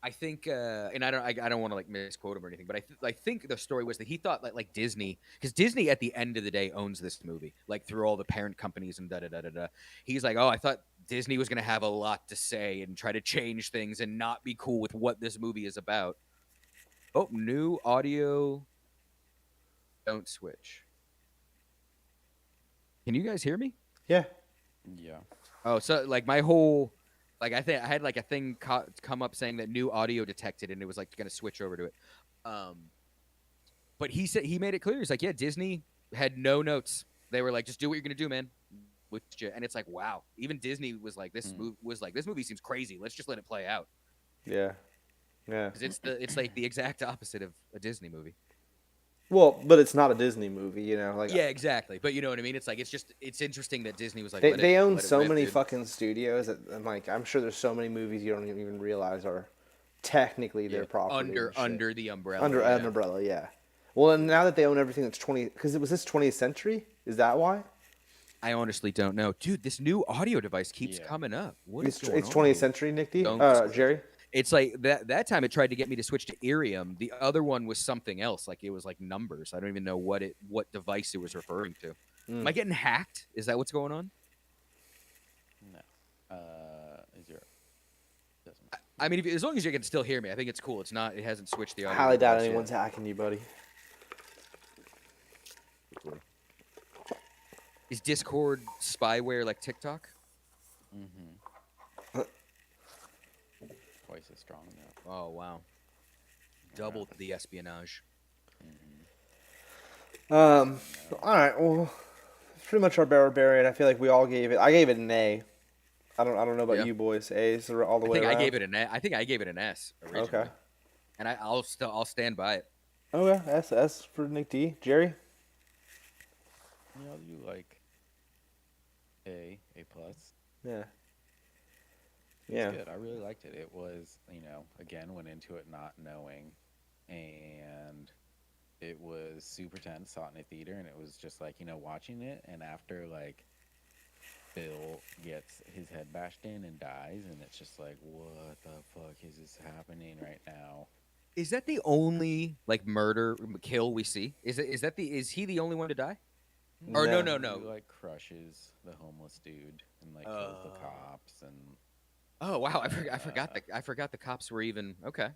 S1: I think, and I don't want to like misquote him or anything, but I think the story was that he thought like Disney, because Disney at the end of the day owns this movie, like through all the parent companies and da da da da da. He's like, oh, I thought Disney was gonna have a lot to say and try to change things and not be cool with what this movie is about. Oh, new audio, don't switch. Can you guys hear me?
S2: Yeah,
S3: Yeah.
S1: Oh, so like my whole, like I think I had like a thing come up saying that new audio detected, and it was like gonna switch over to it. Um, But he said he made it clear. He's like, yeah, Disney had no notes. They were like, just do what you're gonna do, man. And it's like, wow. Even Disney was like,
S3: Mm.
S1: this movie seems crazy. Let's just let it play out
S2: yeah, yeah.
S1: because it's like the exact opposite of a Disney movie.
S2: Well, but it's not a Disney movie, you know. Like
S1: Yeah, exactly. But you know what I mean. It's like it's interesting that Disney was like,
S2: they own
S1: let it
S2: so
S1: rip,
S2: many
S1: dude.
S2: fucking studios, that, and like I'm sure there's so many movies you don't even realize are technically
S1: Yeah,
S2: their property and shit.
S1: under the umbrella.
S2: Under an
S1: Yeah.
S2: umbrella, yeah. Well, and now that they own everything that's 20, because it was this 20th century. Is that why?
S1: I honestly don't know, dude. This new audio device keeps
S3: Yeah.
S1: coming up. What is going
S2: It's
S1: on
S2: 20th
S1: here?
S2: century, Nick D.
S1: Don't switch.
S2: Jerry.
S1: It's like that time it tried to get me to switch to Irium. The other one was something else. Like it was like numbers. I don't even know what device it was referring to. Am I getting hacked? Is that what's going on?
S3: No. Is your doesn't matter.
S1: I mean, as long as you can still hear me, I think it's cool. It's not. It hasn't switched the
S2: I
S1: audio.
S2: highly doubt
S1: device yet.
S2: anyone's hacking you, buddy.
S1: Is Discord spyware like TikTok?
S3: Mm-hmm. Twice as strong now.
S1: Oh wow, doubled the espionage.
S2: All right. Well, it's pretty much our Barbarian. I feel like we all gave it. I gave it an A. I don't know about
S1: Yeah.
S2: you boys. A's are all the
S1: I
S2: way
S1: think
S2: around.
S1: I gave it an. I think I gave it an S originally.
S2: Okay.
S1: And I'll stand by it.
S2: Oh yeah, S for Nick D. Jerry.
S3: You know, you like A plus.
S2: Yeah.
S3: It was
S2: Yeah.
S3: good. I really liked it. It was, again, went into it not knowing, and it was super tense. Saw it in a theater, and it was just like, watching it, and after like Bill gets his head bashed in and dies, and it's just like, what the fuck is this happening right now?
S1: Is that the only like murder kill we see? Is he the only one to die? Or no,
S2: No.
S1: no,
S3: He
S1: no.
S3: like crushes the homeless dude and like kills the
S1: Uh,
S3: cops and
S1: oh wow, I forgot the cops were even okay.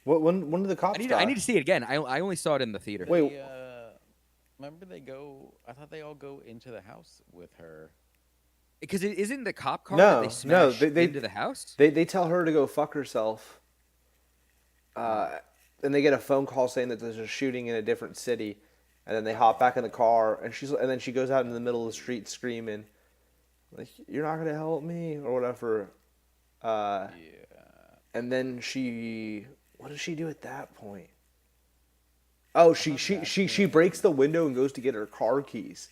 S2: What when did the cops
S1: I
S2: die?
S1: need to see it again. I only saw it in the theater.
S2: Wait.
S3: they remember they go. I thought they all go into the house with her.
S1: Because it isn't the cop car that they
S2: No.
S1: smash into the house.
S2: They tell her to go fuck herself. And they get a phone call saying that there's a shooting in a different city, and then they hop back in the car, and then she goes out in the middle of the street screaming, like, "You're not gonna help me," or whatever.
S3: Yeah.
S2: And then what does she do at that point? Oh, she breaks the window and goes to get her car keys.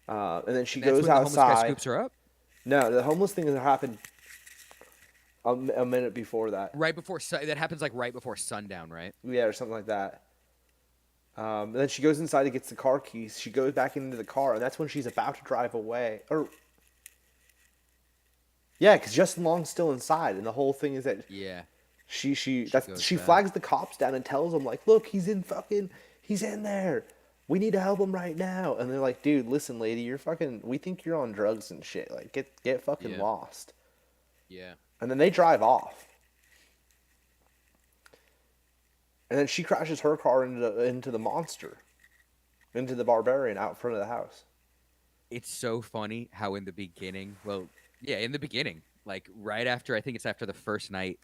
S2: And then she
S1: And that's
S2: goes
S1: when the homeless guy
S2: outside.
S1: scoops her up.
S2: No, the homeless thing that happened a minute before that.
S1: Right before that happens, like right before sundown, right?
S2: Yeah, or something like that. And then she goes inside and gets the car keys. She goes back into the car, and that's when she's about to drive away. Yeah, because Justin Long's still inside, and the whole thing is that
S1: Yeah.
S2: she
S1: goes back.
S2: flags the cops down and tells them, like, "Look, he's in there. We need to help him right now." And they're like, "Dude, listen, lady, we think you're on drugs and shit. Like, get fucking
S1: Yeah.
S2: lost."
S1: Yeah.
S2: And then they drive off. And then she crashes her car into the monster, into the Barbarian out front of the house.
S1: It's so funny how in the beginning, well, yeah, in the beginning, like right after, I think it's after the first night,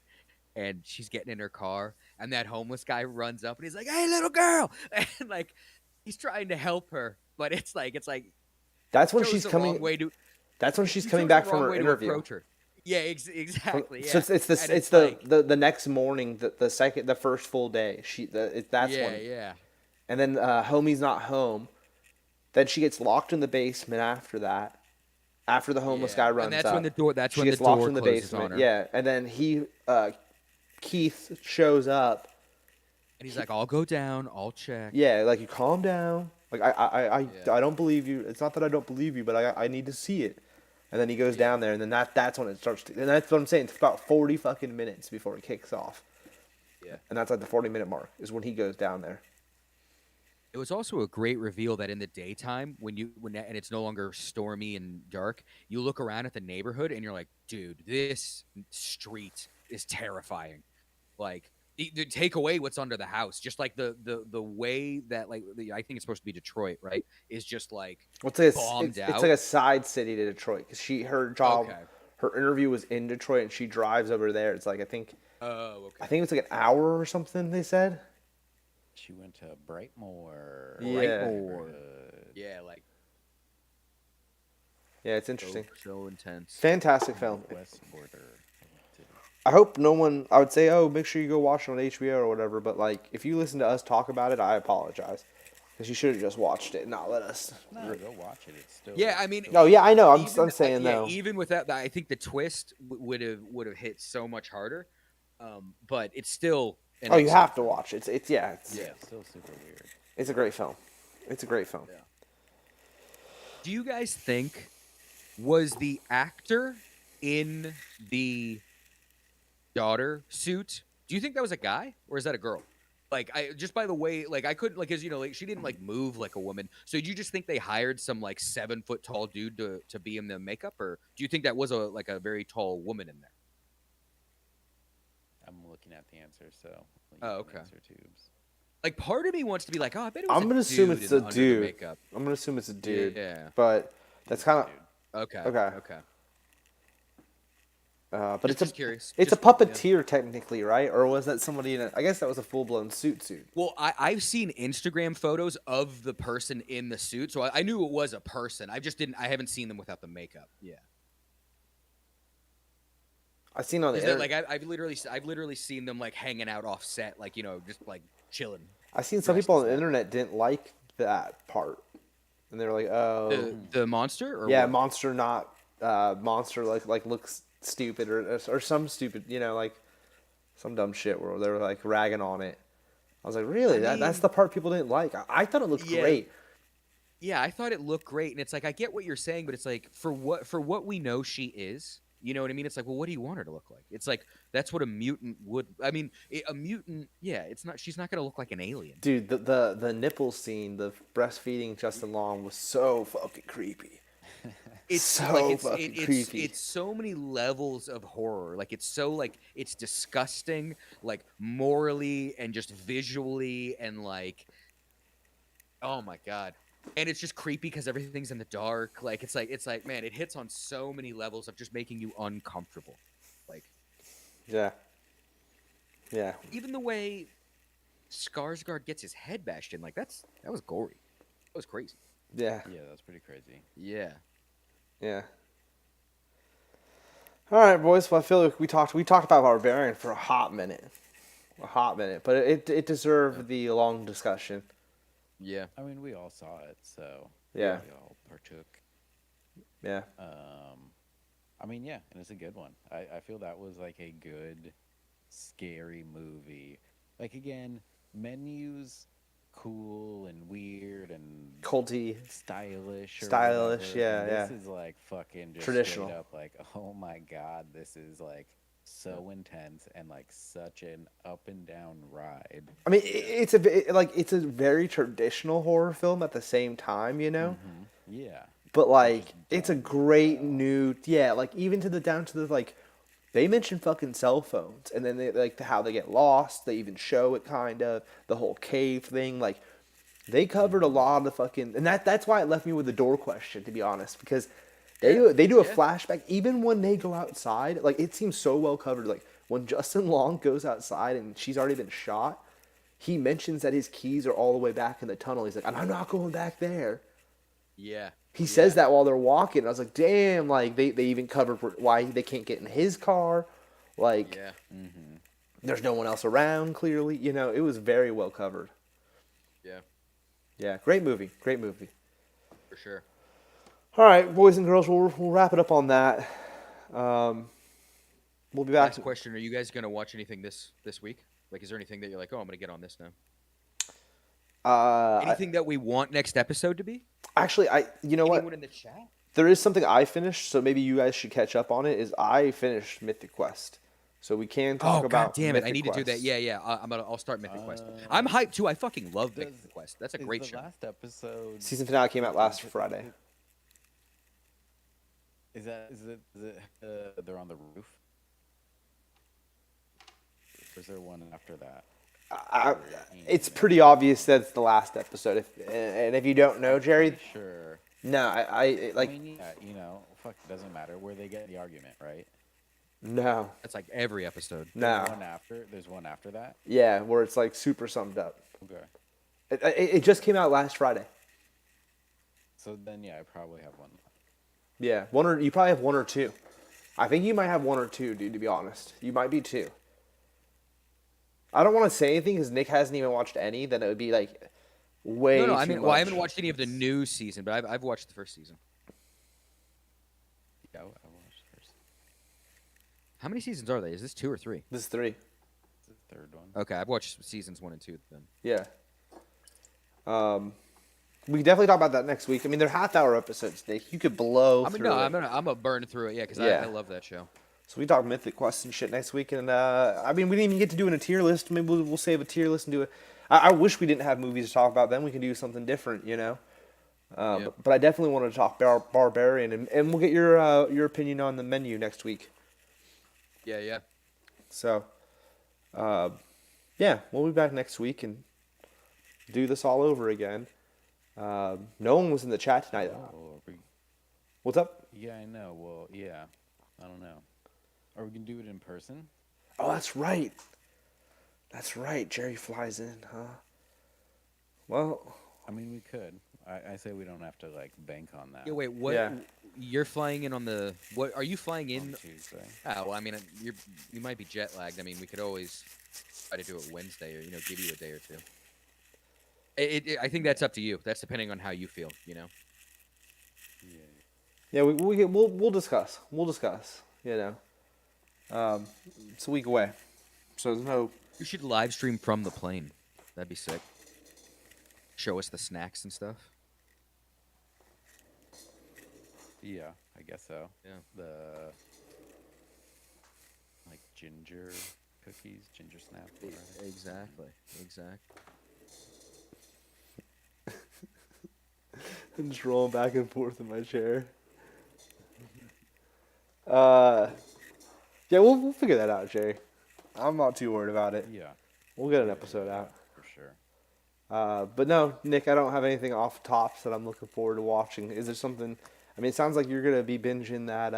S1: and she's getting in her car, and that homeless guy runs up and he's like, "Hey, little girl," and like he's trying to help her, but it's like
S2: That's when
S1: chose
S2: she's
S1: the
S2: coming.
S1: wrong way to
S2: That's when she's
S1: he
S2: coming
S1: chose
S2: back
S1: the
S2: from
S1: wrong
S2: her
S1: way to
S2: interview.
S1: approach her. Yeah, exactly.
S2: So
S1: Yeah,
S2: it's
S1: and
S2: it's
S1: like,
S2: the next morning, the first full day. That's
S1: yeah,
S2: when.
S1: yeah,
S2: And then homie's not home. Then she gets locked in the basement after that. After the homeless guy
S1: yeah,
S2: runs
S1: and that's
S2: up,
S1: when the door. That's
S2: she
S1: when the
S2: gets locked
S1: door
S2: in the
S1: closes on
S2: basement.
S1: her.
S2: Yeah, and then Keith shows up.
S1: And he's like, "I'll go down. I'll check."
S2: Yeah, like, you calm down. Like,
S1: Yeah.
S2: I don't believe you. It's not that I don't believe you, but I need to see it. And then he goes
S1: Yeah.
S2: down there, and then that's when it starts to, and that's what I'm saying. It's about 40 fucking minutes before it kicks off.
S1: Yeah.
S2: And that's like the 40-minute mark is when he goes down there.
S1: It was also a great reveal that in the daytime, and it's no longer stormy and dark, you look around at the neighborhood and you're like, dude, this street is terrifying. Like, take away what's under the house, just like the way that, like, I think it's supposed to be Detroit, right? Is just like
S2: Well, it's like
S1: bombed
S2: it's
S1: out.
S2: like a side city to Detroit because her job,
S1: Okay.
S2: her interview was in Detroit, and she drives over there. It's like I think
S1: Oh, okay.
S2: it was like an hour or something. They said.
S3: She went to Brightmoor.
S2: Yeah.
S3: neighborhood.
S1: Yeah, like
S2: Yeah, it's interesting.
S1: so intense.
S2: Fantastic film.
S3: West border.
S2: I hope no one. I would say, oh, make sure you go watch it on HBO or whatever. But like, if you listen to us talk about it, I apologize because you should have just watched it, and not let us.
S3: No, go watch it. It's still.
S1: Yeah, I mean,
S2: Oh yeah, I know. I'm saying
S1: yeah,
S2: though.
S1: even without that, I think the twist would have hit so much harder. But it's still.
S2: Oh, you have to watch it. It's
S1: Yeah.
S3: Still super weird.
S2: It's a great film. It's a great film.
S1: Yeah. Do you guys think was the actor in the daughter suit? Do you think that was a guy or is that a girl? Like, I just by the way, like, I couldn't, like, as you know, like, she didn't like move like a woman. So do you just think they hired some like 7-foot tall dude to be in the makeup, or do you think that was a very tall woman in there?
S3: I'm looking at the answer, so.
S1: Oh, okay.
S3: Answer tubes.
S1: Like, part of me wants to be like, oh, I bet it was.
S2: I'm gonna assume it's a
S1: under the
S2: dude.
S1: makeup.
S2: I'm gonna assume it's a dude.
S1: Yeah.
S2: But that's kind of.
S1: Okay.
S2: Okay.
S1: Okay.
S2: But it's
S1: just curious.
S2: It's
S1: Just-
S2: a puppeteer technically, right? Or was that somebody in a? I guess that was a full blown suit.
S1: Well, I've seen Instagram photos of the person in the suit, so I knew it was a person. I haven't seen them without the makeup. Yeah.
S2: I seen on the
S1: Is that,
S2: internet.
S1: like, I've literally seen them like hanging out off set, like, just like chilling.
S2: I seen some people on the internet didn't like that part, and they were like, "Oh,
S1: The monster, or
S2: yeah,
S1: what?
S2: monster not monster like looks stupid or some stupid, like some dumb shit where they were like ragging on it." I was like, "Really? That's the part people didn't like." I thought it looked
S1: Yeah.
S2: great.
S1: Yeah, I thought it looked great, and it's like I get what you're saying, but it's like for what we know she is. You know what I mean? It's like, well, what do you want her to look like? It's like that's what a mutant would. I mean, a mutant. Yeah, it's not. She's not gonna look like an alien.
S2: Dude, the nipple scene, the breastfeeding Justin Long was so fucking creepy.
S1: It's like
S2: So fucking creepy.
S1: it's so many levels of horror. Like it's so like it's disgusting, like morally and just visually, and like oh my god. And it's just creepy because everything's in the dark. Like it's like man, it hits on so many levels of just making you uncomfortable. Like
S2: Yeah. Yeah.
S1: even the way Skarsgård gets his head bashed in, like that was gory. That was crazy.
S2: Yeah.
S3: Yeah, that's pretty crazy.
S1: Yeah.
S2: Yeah. All right, boys. Well, I feel like we talked about Barbarian for a hot minute, but it deserved the long discussion.
S1: Yeah.
S3: I mean, we all saw it, so
S2: Yeah.
S3: we all partook.
S2: Yeah.
S3: I mean, yeah, and it's a good one. I feel that was like a good, scary movie. Like again, menus cool and weird and
S2: Culty.
S3: stylish or
S2: Stylish,
S3: whatever.
S2: yeah,
S3: And
S2: yeah.
S3: this is like fucking just
S2: Traditional.
S3: straight up like, oh my god, this is like so intense and like such an up and down ride.
S2: I mean, it's a very traditional horror film at the same time, you know.
S3: Yeah.
S2: But like,
S3: just
S2: it's a
S3: done
S2: great
S3: well.
S2: new, yeah. Like even to the down to the like, they mention fucking cell phones, and then they like how they get lost. They even show it kind of the whole cave thing. Like, they covered a lot of fucking, and that's why it left me with the door question, to be honest, because they do a
S1: Yeah.
S2: flashback even when they go outside. Like it seems so well covered. Like when Justin Long goes outside and she's already been shot, he mentions that his keys are all the way back in the tunnel. He's like, I'm not going back there.
S1: Yeah.
S2: He
S1: Yeah.
S2: says that while they're walking. I was like, damn, like they even covered why they can't get in his car. Like
S1: Yeah.
S2: there's no one else around, clearly. You know, it was very well covered.
S1: Yeah.
S2: Yeah, great movie. Great movie.
S1: For sure.
S2: All right, boys and girls, we'll wrap it up on that. We'll be back.
S1: Last question: are you guys gonna watch anything this week? Like, is there anything that you're like, oh, I'm gonna get on this now? Anything that we want next episode to be?
S2: Actually, you know what?
S1: Anyone in the chat?
S2: There is something I finished, so maybe you guys should catch up on it. Is I finished Mythic Quest, so we can talk
S1: Oh
S2: about.
S1: god damn it! I
S2: Mythic
S1: need to do that.
S2: Quest.
S1: Yeah. I'll start Mythic Quest. I'm hyped too. I fucking love
S3: Does-
S1: Mythic Quest. That's a
S3: Is
S1: great
S3: the
S1: show.
S3: last episode
S2: Season finale came out last Friday.
S3: Is it they're on the roof? Or is there one after that?
S2: It's pretty obvious that it's the last episode. And if you don't know, Jerry,
S3: Pretty sure.
S2: no, I like
S3: I mean, yeah, fuck, it doesn't matter where they get the argument, right?
S2: no,
S1: That's like every episode.
S2: no,
S3: There's one after that.
S2: yeah, where it's like super summed up.
S3: Okay.
S2: It just came out last Friday.
S3: So then, yeah, I probably have one.
S2: Yeah, you probably have one or two. I think you might have one or two, dude. To be honest, you might be two. I don't want to say anything because Nick hasn't even watched any. Then it would be like way.
S1: No,
S2: too
S1: I mean,
S2: much.
S1: well, I haven't watched any of the new season, but I've watched the first season.
S3: Yeah, I watched first.
S1: How many seasons are they? Is this 2 or 3?
S2: This is 3.
S3: It's the third one.
S1: Okay, I've watched seasons 1 and 2 then.
S2: Yeah. We can definitely talk about that next week. I mean, they're half-hour episodes, Nick. You could blow
S1: I'm
S2: through
S1: no,
S2: it.
S1: I'm gonna burn through it, yeah, because
S2: Yeah.
S1: I love that show.
S2: So we talk Mythic Quest and shit next week, and I mean, we didn't even get to do a tier list. Maybe we'll save a tier list and do it. I wish we didn't have movies to talk about. Then we can do something different, you know.
S1: Yeah.
S2: But I definitely want to talk Barbarian, and we'll get your opinion on the menu next week.
S1: Yeah.
S2: So, yeah, we'll be back next week and do this all over again. No one was in the chat tonight.
S3: Oh,
S2: What's up?
S3: yeah, I know. Well, yeah, I don't know. Are we gonna do it in person?
S2: Oh, that's right. That's right. Jerry flies in, huh? Well,
S3: I mean, we could. I say we don't have to like bank on that.
S1: Yeah, wait, what?
S2: Yeah.
S1: You're flying in on the what? Are you flying in?
S3: on Tuesday.
S1: Oh, well, I mean, you might be jet lagged. I mean, we could always try to do it Wednesday, or give you a day or two. I think that's up to you. That's depending on how you feel.
S2: yeah, we'll discuss. We'll discuss. You know, it's a week away, so there's no.
S1: You should live stream from the plane. That'd be sick. Show us the snacks and stuff.
S3: Yeah, I guess so.
S1: Yeah.
S3: The like ginger cookies, ginger snap, whatever.
S1: Exactly. Exactly.
S2: I'm just rolling back and forth in my chair. Uh, yeah, we'll figure that out, Jerry. I'm not too worried about it.
S3: Yeah.
S2: We'll get an
S3: Yeah,
S2: episode
S3: yeah,
S2: out.
S3: for sure.
S2: But no, Nick, I don't have anything off tops that I'm looking forward to watching. Is there something? I mean, it sounds like you're gonna be binging that.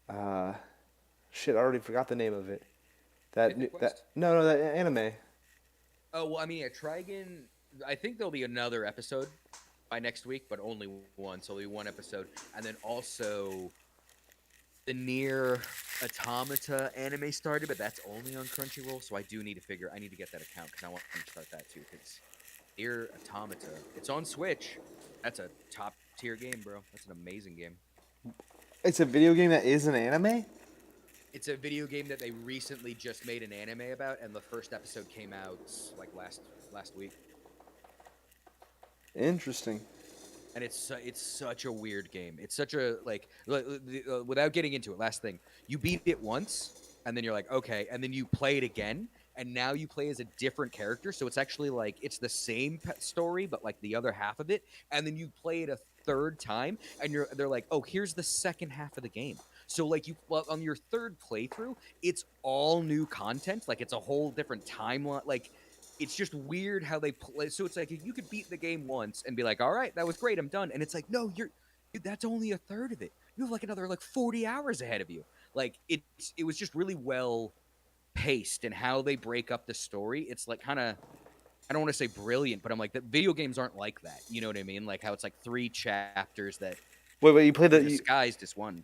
S2: Uh, shit, I already forgot the name of it.
S1: Mythic
S2: That
S1: Quest.
S2: no, that anime.
S1: Oh well, I mean, yeah, Trigon. I think there'll be another episode by next week, but only one. So there'll be one episode, and then also the Near Automata anime started, but that's only on Crunchyroll. So I do need to figure. I need to get that account because I want to start that too. Because Near Automata, it's on Switch. That's a top tier game, bro. That's an amazing game.
S2: It's a video game that is an anime.
S1: It's a video game that they recently just made an anime about, and the first episode came out like last week.
S2: Interesting.
S1: And it's such a weird game. It's such a without getting into it. Last thing, you beat it once, and then you're like, okay, and then you play it again, and now you play as a different character. So it's actually like it's the same story, but like the other half of it, and then you play it a third time, and they're like, oh, here's the second half of the game. So like on your third playthrough, it's all new content. Like it's a whole different timeline. Like it's just weird how they play. So it's like you could beat the game once and be like, all right, that was great, I'm done. And it's like, no, that's only a third of it. You have like another like 40 hours ahead of you. Like it was just really well paced and how they break up the story. It's like kind of, I don't want to say brilliant, but I'm like, that video games aren't like that. You know what I mean? Like how it's like 3 chapters that
S2: Wait, you played
S1: are disguised as one.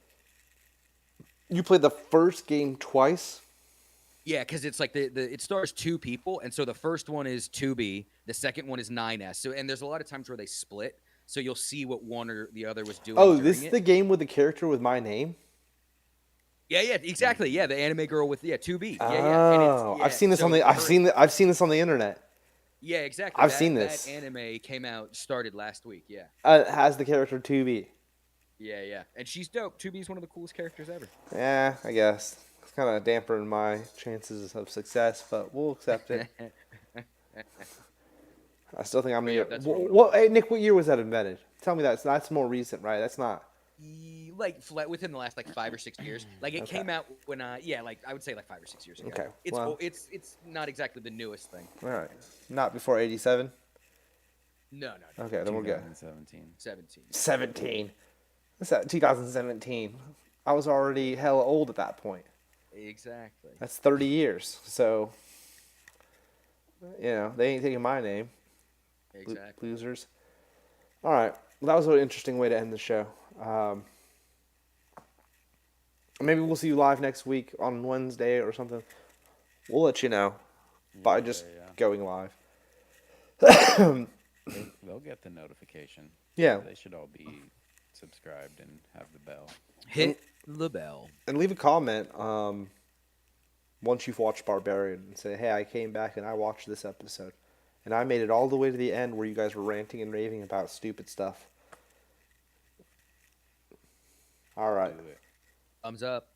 S2: You played the first game twice.
S1: Yeah, because it's like it stars 2 people, and so the first one is 2B, the second one is 9S. So and there's a lot of times where they split, so you'll see what one or the other was doing.
S2: Oh,
S1: during
S2: this is
S1: it.
S2: the game with the character with my name.
S1: Yeah, exactly. Yeah, the anime girl with 2B.
S2: Oh,
S1: Yeah. And it's,
S2: I've seen this
S1: so
S2: on the. I've seen this on the internet.
S1: Yeah, exactly.
S2: I've seen this.
S1: That anime started last week. Yeah.
S2: It has the character 2B.
S1: Yeah, and she's dope. 2B is one of the coolest characters ever.
S2: Yeah, I guess it's kind of dampering my chances of success, but we'll accept it. I still think I'm gonna.
S1: Yeah,
S2: Get,
S1: that's
S2: hey, Nick, what year was that invented? Tell me that. That's more recent, right? That's not.
S1: Like within the last like 5 or 6 years. Like it
S2: Okay.
S1: came out when like I would say like 5 or 6 years ago.
S2: Okay,
S1: It's
S2: well.
S1: it's not exactly the newest thing.
S2: All right, not before '87.
S1: No.
S2: Okay, then we're good.
S3: 2017.
S1: 17.
S2: 17. What's that? 2017. I was already hella old at that point.
S1: Exactly.
S2: That's 30 years. So, they ain't taking my name.
S1: Exactly.
S2: Losers. All right. Well, that was an interesting way to end the show. Maybe we'll see you live next week on Wednesday or something. We'll let you know by just going live.
S3: They'll get the notification.
S2: Yeah.
S3: They should all be subscribed and have the bell.
S1: Hit the bell.
S2: And leave a comment once you've watched Barbarian and say, hey, I came back and I watched this episode. And I made it all the way to the end where you guys were ranting and raving about stupid stuff. All right.
S3: Do it.
S1: Thumbs up.